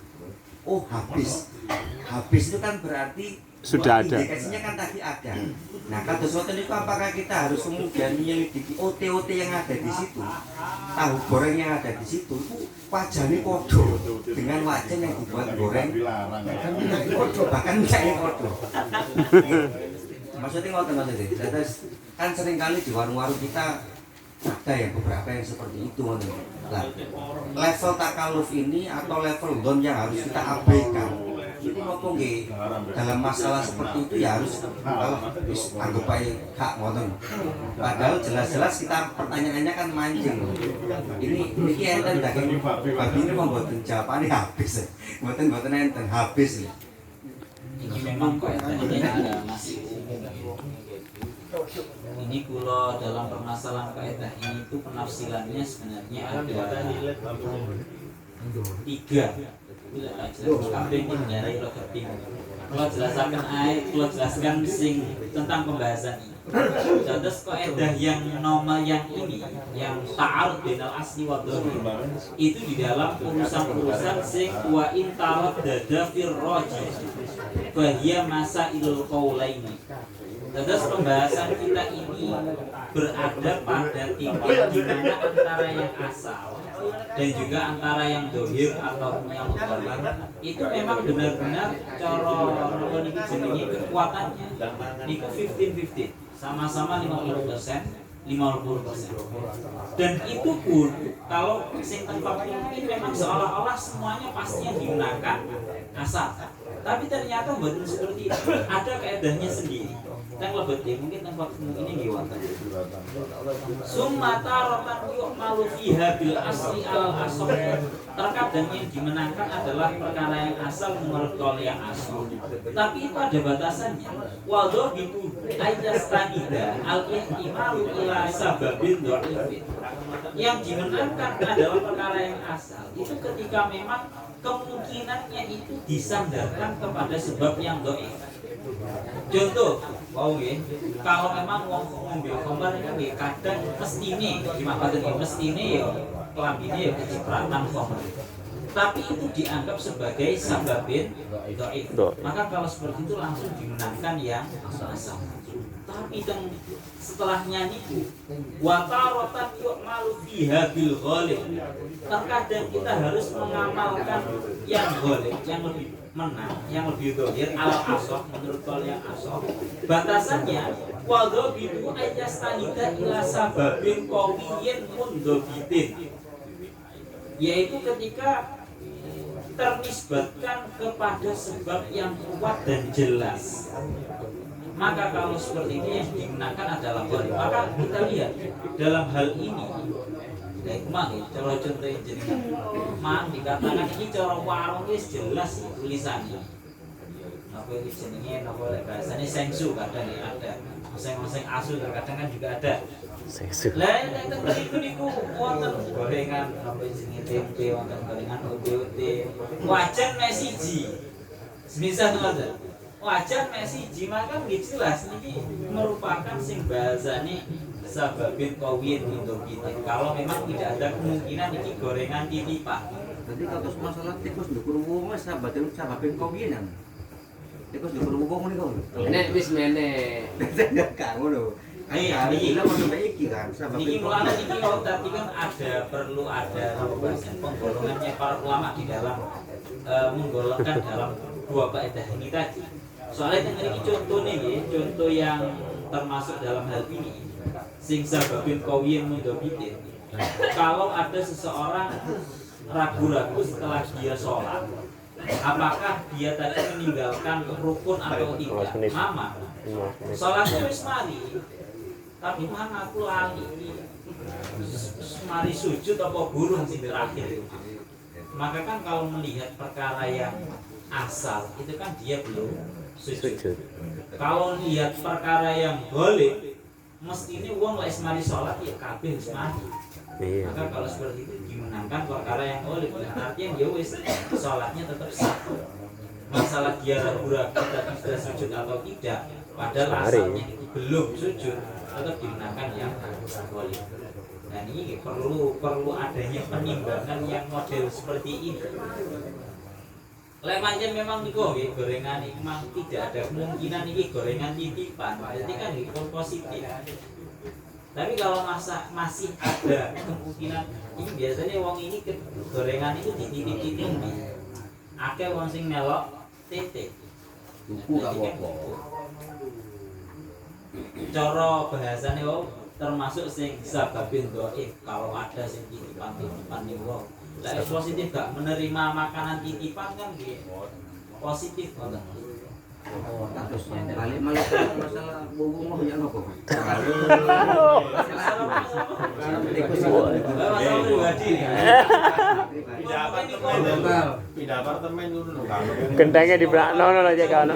Oh habis itu kan berarti Sudah ada. indikasinya kan tadi ada. Nah kados hotel itu apakah kita harus kemudian menyelidiki OT yang ada di situ, tahu goreng yang ada di situ itu wajahnya podo dengan wajah yang dibuat goreng bahkan minyaknya podo. Maksudnya ngoten-ngoten. Terus kan seringkali di warung-warung kita ada ya beberapa yang seperti itu. Nah, level takaluf ini atau level don yang harus kita abaikan itu nopo nggih dalam masalah seperti itu ya harus anggap aja hak ngoten. Padahal jelas-jelas kita pertanyaannya kan mancing. Ini enten daging babi ini membuat jawabannya habis. Mboten enten habis. Ini memang kok ini ada masih ini kulo dalam permasalahan kaidah ini itu penafsirannya sebenarnya ada 3. Bila jelas kabeh ini menyarai lo bingung. Kalau jelaskan sing tentang pembahasan ini. Contoh kaidah yang normal yang ini yang ta'arud bainal asli wa dhamir itu di dalam urusan-urusan sing wa in dada fir raji bahia masa ilul qaulaini. Terus pembahasan kita ini berada pada titik di mana antara yang asal dan juga antara yang dohir atau yang mutawar itu memang benar-benar cara mengenai jenenge kekuatannya itu 50-50 sama-sama 50% 50%. Dan itu pun kalau sing tempat ini memang seolah-olah semuanya pastinya digunakan asal. Tapi ternyata betul seperti itu. Ada kaedahnya sendiri. Yang lebih mungkin tempat ini gimana? Summa taratan yu'malu fiha bil asli al asal. Terkadang yang dimenangkan adalah perkara yang asal menurut kaul yang asal. Tapi itu ada batasannya. Waldo itu ayastanida al-ihtimalu ila sababin dhaifin. Yang dimenangkan adalah perkara yang asal. Itu ketika memang kemungkinannya itu disandarkan kepada sebab yang dhaif. Contoh, kalau memang wong ngambil khamar ini kadang mestine dimaksudkan mestine ya kelambine ya kecipratan khamar. Tapi itu dianggap sebagai sababin dhaif. Maka kalau seperti itu langsung dimenangkan yang asal. Tapi yang setelahnya niku wa taratan yu'malu fiha bil ghalib. Terkadang kita harus mengamalkan yang ghalib, yang lebih menang, yang lebih dohir al-asah menurut kal yang asah. Batasannya wadho bidu ayastanida ila sababin qawiyyin mundobitin, yaitu ketika ternisbatkan kepada sebab yang kuat dan jelas. Maka kalau seperti ini yang digunakan adalah ghalib. Maka kita lihat dalam hal ini Lah iku mah nggih cara contoh jenengan. Mang dikatakan iki cara warung wis jelas tulisannya. Apa iki jenenge napa lek bahasane sengsu kadang ya ada. Oseng-oseng asu kadang kan juga ada. Sengsu. Lah nek niku niku wonten gorengan apa jenenge tempe wonten gorengan ote-ote. Wajan mek siji. Semisal ngoten. Wajan mek siji maka nggih jelas niki merupakan sing bahasane sababin kawin untuk kita. Kalau memang tidak ada kemungkinan ini gorengan titipan. Jadi kalau masalah tikus ndukur wong wis sababin kawin ya. Tikus ndukur wong niku. Nek wis mene. Gak ngono. Iki lha kok iki kan niki mulane iki tadi kan perlu ada pembahasan penggolongannya para ulama di dalam menggolongkan dalam dua kaidah ini tadi. Soalnya ini contoh nih, contoh yang termasuk dalam hal ini. Sing sababin kawin mundobitin. Kalau ada seseorang ragu-ragu setelah dia sholat, apakah dia tadi meninggalkan rukun atau tidak? Mama, sholatnya wis mari, tapi mana aku lali, mari sujud apa burung sing terakhir. Maka kan kalau melihat perkara yang asal itu kan dia belum sujud. Kalau lihat perkara yang boleh, mestinya uang lek mari sholat ya kabeh wis mari. Maka kalau seperti itu dimenangkan perkara yang boleh, artinya dia wis sholatnya tetap sah. Masalah dia ragu-ragu tadi sudah sujud atau tidak, padahal asalnya itu belum sujud, tetap dimenangkan yang boleh. Dan ini perlu adanya penimbangan yang model seperti ini. Lek pancen memang niku nggih gorengan iki memang tidak ada kemungkinan iki gorengan titipan. Berarti kan iki positif. Tapi kalau masih ada kemungkinan ini biasanya wong ini gorengan itu dititip-titip. Akeh wong sing melok titik. Buku gak apa-apa. Cara bahasane termasuk sing sababin dhaif kalau ada sing titipan ning wong. Lah positif gak menerima makanan titipan kan nggih positif ngoten. Oh, terus balik malah masalah bumbu mau yang apa? Masalah pribadi. Pindah apartemen dulu lho. Gendangnya di belakang aja kan.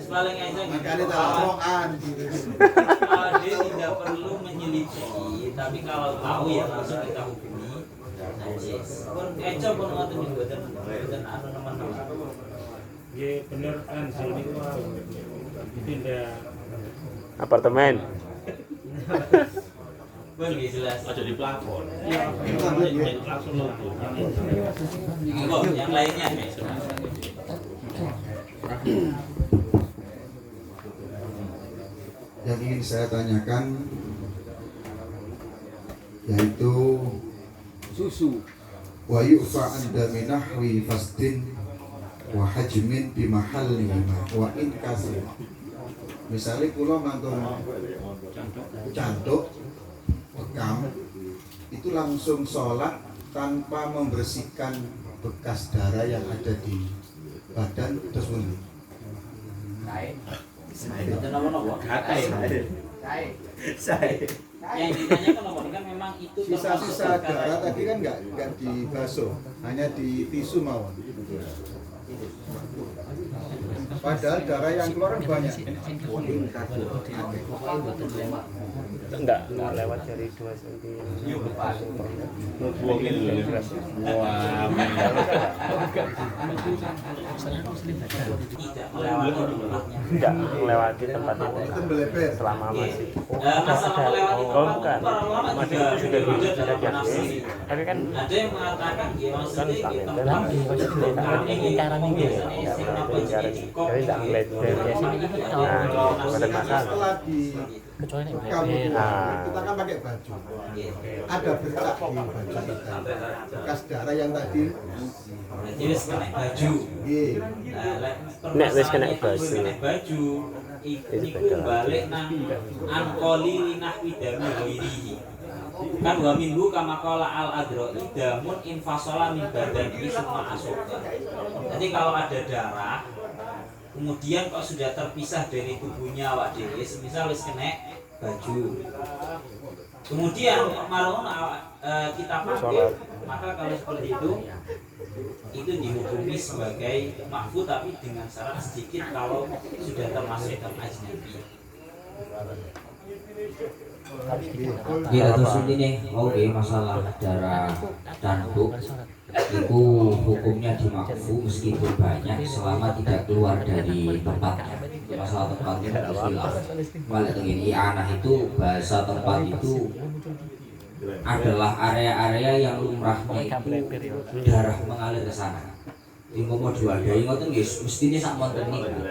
Paling aja Makanya teleponan. dia tidak perlu menyelidiki, tapi kalau tahu ya langsung kita hubungi. Pun eco pun ngoten niku boten anu teman-teman. Nggih bener kan sini pindah Apartemen. Pun nggih jelas. Aja di plafon. Langsung logo. Kok yang lainnya nih. Yang ingin saya tanyakan yaitu Susu. wa yu'fa anda minahwi fasdin wa hajmin bi mahalli wa in kasir. Misalnya kula mantun cantuk bekam itu langsung sholat tanpa membersihkan bekas darah yang ada di badan terus mundur. Boten napa-napa. Yang ditanyakan apa kan memang itu Sisa-sisa darah tadi kan nggak dibasuh, hanya di tisu mawon. Padahal darah yang keluar banyak. Enggak lewat dari 2 cm. Buangin dulu. Wah, tidak melewati tempatnya. Enggak melewati tempat itu Itu melebar. selama masih. Masalah melewati Oh, tempat bukan. para ulama Masih juga sudah berbeda sudah dalam jadi. menafsiri. Tapi kan Ada yang mengatakan ya kan maksudnya tak di lempel tempat lagi lingkaran ini biasanya sing apa jenis cikok jadi tak lempel biasanya pada masalah Setelah di Kecuali bekam itu, kita kan pakai baju. Ada bercak di baju kita. Bekas darah yang tadi. Jadi wis kena baju. Iya. Nek wis kena baju. Kena baju. Iku balik nang angkoli linah widami ghairihi. Kan wa minhu kama qala al adroi damun infasola min badani summa asoka. Jadi kalau ada darah kemudian kok sudah terpisah dari tubuhnya awak dhewe, semisal wis kena baju. Kemudian marun kita pakai, maka kalau seperti itu dihukumi sebagai makfu, tapi dengan syarat sedikit kalau sudah termasuk dalam ajnabi. Ya terus ini oke, masalah darah canduk itu hukumnya dimakfu meskipun banyak selama tidak keluar dari tempatnya. Masalah tempat itu khilaf. Balik begini, anak itu bahasa tempat itu adalah area-area yang lumrahnya itu darah mengalir ke sana. Di mau diwadahi ngoten nggih mestine sak monten niku.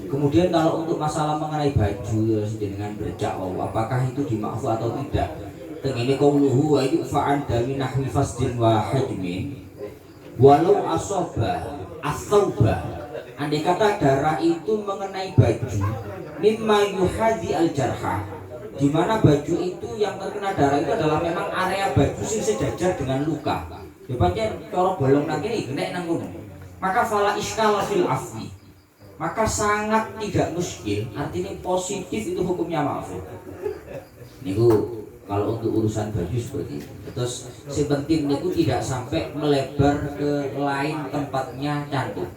Kemudian kalau untuk masalah mengenai baju dengan bercak apakah itu dimakfu atau tidak? Tengene qauluhu wa itu fa'an dami nahwi fasdin wa hajmin walau asoba as-sauba. Andai kata darah itu mengenai baju mimma yuhadhi al-jarha, di mana baju itu yang terkena darah itu adalah memang area baju sing sejajar dengan luka. Ya pancen cara bolong nang kene kena nang kono. Maka fala iskala fil afwi. Maka sangat tidak muskil, artinya positif itu hukumnya makfu. Niku kalau untuk urusan baju seperti itu. Terus si penting niku tidak sampai melebar ke lain tempatnya cantik.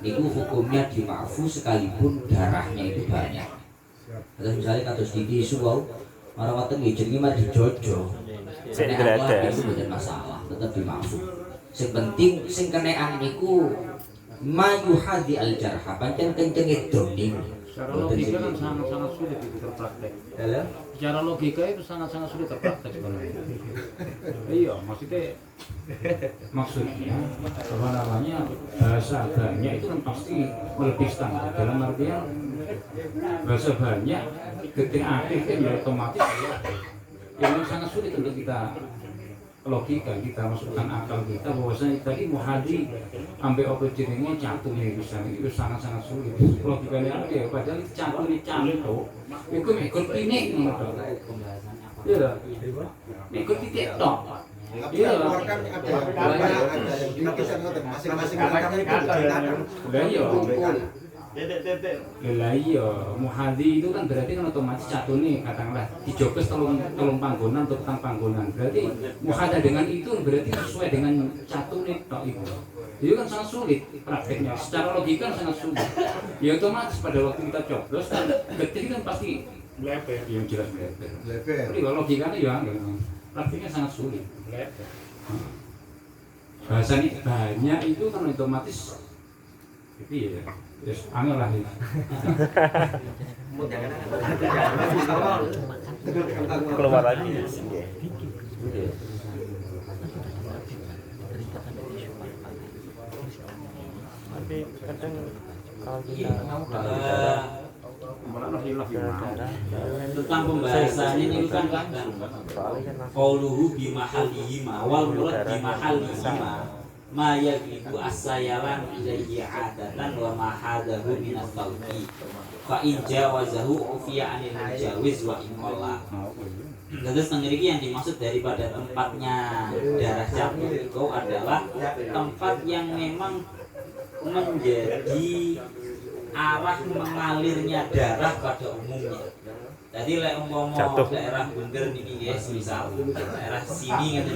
Niku hukumnya dimakfu sekalipun darahnya itu banyak. Terus misalnya kados di suwau marang wonten nggih jenenge mari dijojo. Sing itu bukan masalah, tetap dimakfu. Sing penting sing kenean niku mayuhadi al-jarha, pancen kencenge doni. Secara logika kan sangat-sangat sulit itu terpraktek. Secara logika itu sangat-sangat sulit terpraktek sebenarnya. Iya, maksudnya apa namanya bahasa banyak itu kan pasti lebih standar. Dalam artian bahasa banyak ketika aktif kan ya otomatis yang sangat sulit untuk kita logika, kita masukkan akal kita bahwasanya tadi muhadi sampai apa jenenge cantum ini bisa itu sangat-sangat sulit. Logikanya apa ya? Padahal cantum ini cantum itu ikut pinik ngono. Iya. Ikut titik tok. Iya, keluarkan ada yang masing-masing makam itu diceritakan. Lah iya, muhadhi itu kan berarti kan otomatis catune katakanlah dijobes telung panggonan atau petang panggonan. Berarti muhadha dengan itu berarti sesuai dengan catune tok itu. Itu kan sangat sulit prakteknya. Secara logika sangat sulit. Ya otomatis pada waktu kita coblos kan getir kan pasti lebar. Yang jelas lebar. Tapi kalau logikanya ya prakteknya sangat sulit. Bahasanya banyak itu kan otomatis itu ya. Yes, angel lah ini. Keluar lagi. Tapi kadang kalau kita tentang pembahasannya ini kan qauluhu bimahallihi wal murad bimahallihi ma yaglibu as-sayalan ilayhi adatan wa ma hadahu min at-tawqi fa in jawazahu ufiya anil mujawiz wa in qalla. Terus ngeriki yang dimaksud daripada tempatnya darah campur itu adalah tempat yang memang menjadi arah mengalirnya darah pada umumnya. Jadi lek umpama daerah Bunder niki guys, misal daerah sini gitu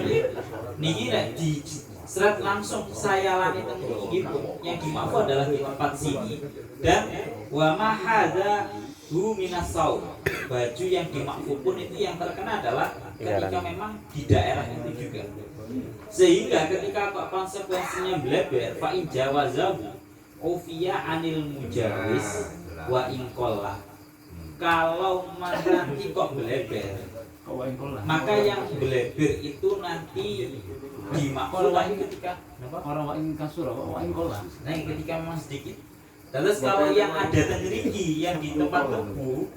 niki lek di seret langsung sayalan itu gitu yang dimakfu adalah di tempat sini dan wa ma hadza hu minasau, baju yang dimakfu pun itu yang terkena adalah ketika memang di daerah itu juga, sehingga ketika konsekuensinya bleber fa in jawazahu ufiya anil mujawiz wa in qalla. Kalau nanti kok bleber, maka yang bleber itu nanti dimakfulah ketika orang wain kasur, wain kola. Nah, ketika memang sedikit. Terus kalau yang ada tengeriki yang di tempat tubuh,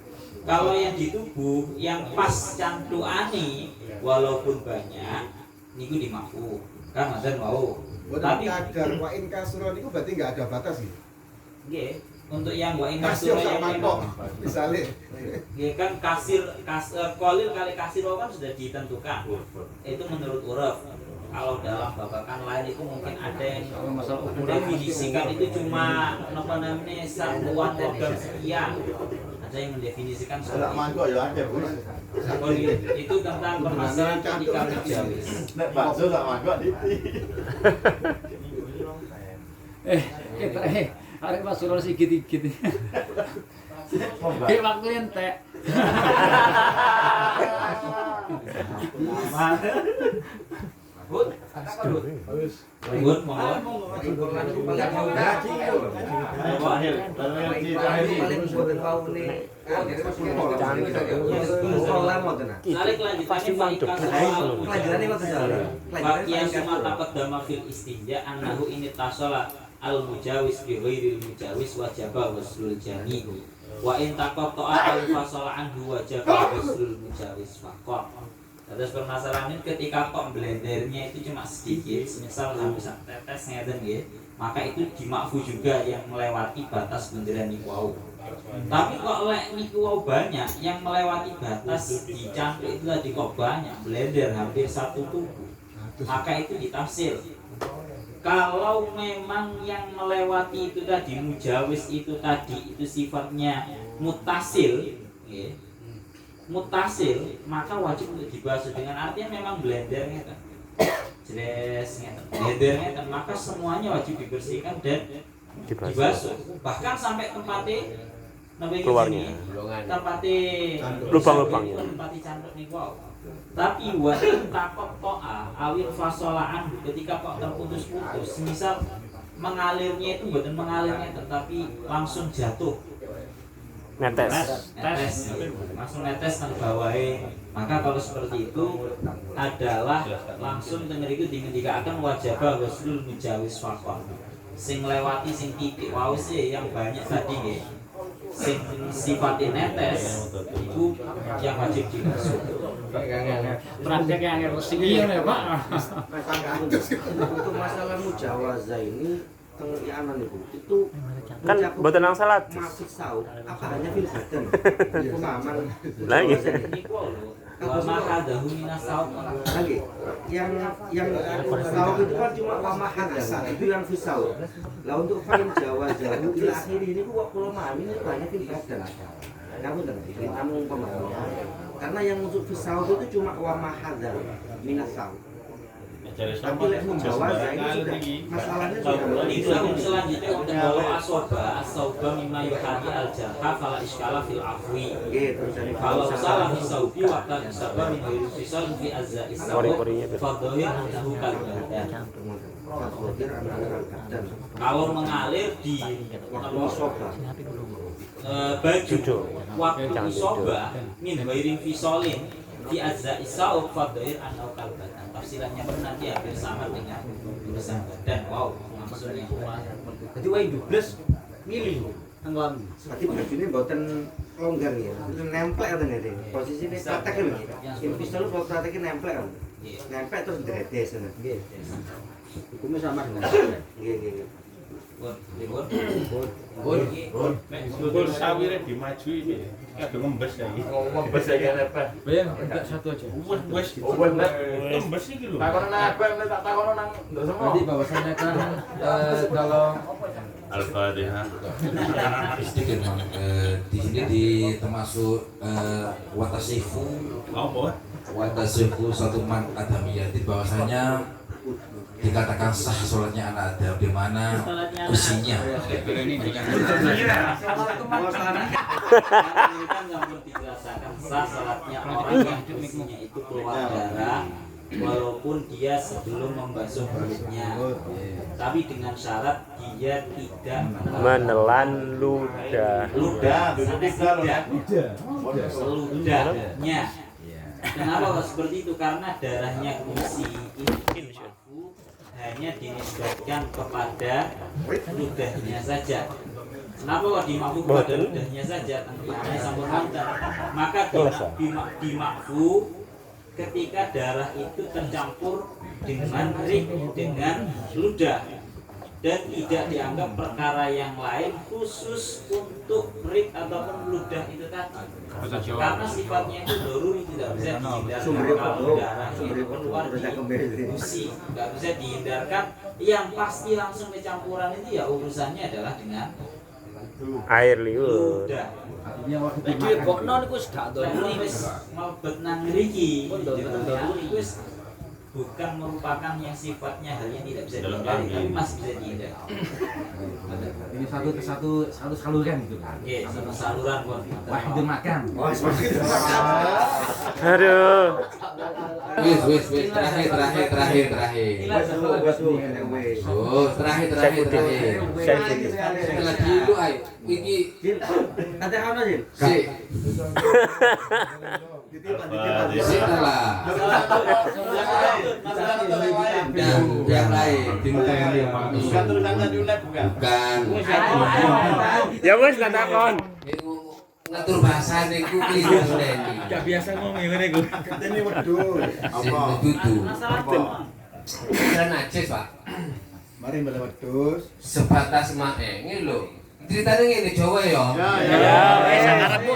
kalau yang di tubuh yang pas cantuane walaupun banyak, niku dimakfu. Kan mazan mau. Tapi kadar wain kasur niku berarti nggak ada batas gitu. Nggih. Untuk yang wain kasur yang misalnya ya kan kolil kali kasir kan sudah ditentukan. Itu menurut uruf. Kalau dalam babakan lain itu mungkin ada yang mendefinisikan itu cuma apa namanya satuan logam sekian. Ada yang mendefinisikan seperti itu. Oh, itu tentang permasalahan ketika mujawis. Nek bakso gak mangkok diti. Arek masuk sikit-sikit. Kayak waktu entek. Bud, Bud, monggo. Pasti mantap. Bagian semata kedama fil istinja annahu ini tasola al mujawis bi ghairil mujawis wajaba waslul jami wa in taqatta'a al fasala anhu wajaba waslul mujawis faqat. Terus permasalahannya ketika kok blendernya itu cuma sedikit, misal habis tetes ngeten nggih, maka itu dimakfu juga yang melewati batas blenderan niku wau. Tapi kok lek niku wau banyak yang melewati batas dicampur itu tadi kok banyak, blender hampir satu tubuh. Maka itu ditafsir. Kalau memang yang melewati itu tadi mujawis itu tadi itu sifatnya mutasil, ya, mutasil, maka wajib untuk dibasuh dengan artinya memang blendernya kan, jelas blendernya kan, maka semuanya wajib dibersihkan dan dibasuh. Bahkan sampai tempatnya keluarnya, tempatnya lubang-lubangnya, tempatnya cantik nih wow. Tapi wajib takok toa awil fasolaan ketika kok terputus-putus, misal mengalirnya itu bukan mengalirnya tetapi langsung jatuh, netes, langsung netes ke bawahnya. Maka kalau seperti itu adalah langsung dengan itu dikatakan wajibah waslul mujawis faqat. Sing lewati sing titik wau sih yang banyak tadi nggih. Sing sifatnya netes itu yang wajib dibasuh. Praktek yang resik iya ya Pak. Untuk masalah mujawazah ini pengertianan itu kan mboten nang salat. Maksud saud apa hanya fil badan pemahaman Lagi. Wa mahadahu minas saud lagi yang saud itu kan cuma wa mahadahu itu yang fil saud. Lah untuk fil jawazahu ila akhir ini kok kula memahami itu hanya fil badan. Kamu dengar kamu pemahaman. Karena yang untuk fil saud itu cuma wa mahadahu minas saud. Tapi lek mujawazah ini sudah masalahnya sudah itu selanjutnya untuk walau asoba mimma yuhadi al-jarha fala iskala fil afwi. Kalau salah fisaubi waktu isabah min ghairi fisal fi azza isabah fadhahir annahu kalbadan. Kalau mengalir di baju waktu isobah min ghairi fisolin fi azza isabah fadhahir annahu kalbadan. Tafsirannya pun nanti hampir sama dengan tulisan badan. Wow, maksudnya. Jadi wae dubles milih tenggelam. Berarti bajunya mboten longgar ya. Nempel atau ngene. Posisine praktek lho. Yang pistol kalau prakteknya nempel. Nempel terus dredes ngono. Nggih. Hukumnya sama dengan. Nggih. Bol sawire dimaju iki. Kadang ngembes ya iki. Ngembes ya apa? Bayang enggak satu aja. Wes. Ngembes iki lho. Takono nang apa tak takono nang ndak semua. Jadi bahwasannya kan kalau Al-Fatihah. Sedikit Bang, di sini termasuk watasifu Apa? watasifu satu man adamiyati bahwasanya dikatakan sah sholatnya anak Adam di mana usinya. Dirasakan sah salatnya orang yang usinya itu keluar darah walaupun dia sebelum membasuh mulutnya, tapi dengan syarat dia tidak Menelan ludahnya. Kenapa kok seperti itu? Karena darahnya kursi itu hanya dinisbatkan kepada ludahnya saja. Kenapa kok dimakfu kepada ludahnya saja? Hanya sampun wonten. Maka dimakfu ketika darah itu tercampur dengan rik dengan ludah dan tidak dianggap perkara yang lain khusus untuk rik ataupun ludah itu tadi. Karena sifatnya itu doruri tidak bisa dihindarkan. Kalau darah itu keluar di gusi nggak bisa dihindarkan. Yang pasti langsung kecampuran itu ya urusannya adalah dengan Air liur. Ludah. Iki bokno niku wis gak Ini wis mlebet nang mriki. Ini wis bukan merupakan yang sifatnya hal yang tidak bisa dihindari, tapi masih bisa dihindari. Ini satu saluran gitu kan. Oke, satu saluran kok. Wahidul makan. Aduh. Wis, terakhir. Oh, terakhir. Lagi lu ayo. Iki Kata kamu Jil. si. Lah. Yang lain. Bukan. Ya wis tak takon. Ngatur bahasa niku keliru Leni. Gak biasa ngomong ngene iku. Katene wedhus. Apa? Dudu. Kira najis, Pak. Mari mbale wedhus. Sebatas maenge lho. Ceritanya ngene Jawa ya. Ya, wis sakarepmu.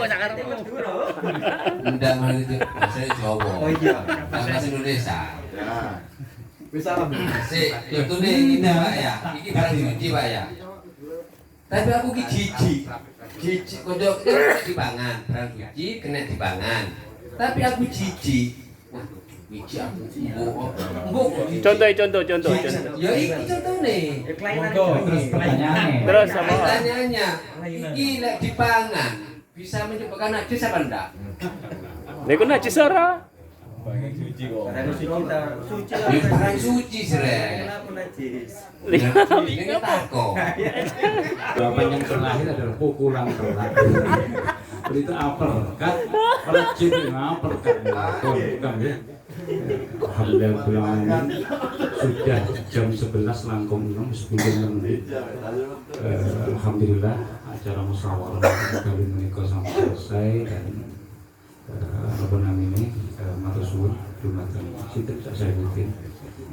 Ndak mau itu bahasa Jawa. Oh iya. Bahasa Indonesia. Ya. Wis salah. Sik, contohnya ini Pak ya. Iki barang diuji Pak ya. Tapi aku ki jijik. Jijik kodok dipangan, barang suci kena dipangan. Tapi aku jijik. Wah, wiji aku. Mbok. Contoh. Ya iki contohnya. Terus pertanyaannya. Terus apa? Pertanyaannya, iki lek dipangan bisa menyebabkan najis apa enggak? Niku najis ora? Ini barang suci sire. Ini tako. Jawaban yang terakhir adalah pukulan terakhir. Itu uppercut, percik uppercut. Bukan ya. Alhamdulillah sudah jam 11 langkung 10 menit. Alhamdulillah acara musyawarah kali ini sampai selesai dan apa namanya matur suwun dumateng sinten saya mungkin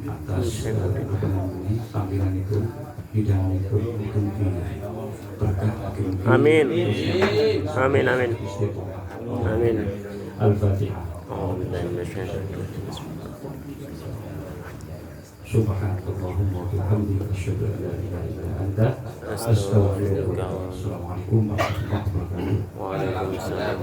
atas apa namanya tampilan itu hidangan itu mungkin berkah. Amin. Al-Fatihah. Subhanakallahumma wa bihamdika asyhadu an la ilaha illa anta astaghfiruka wa atubu ilaik. Assalamualaikum warahmatullahi wabarakatuh. Waalaikumsalam.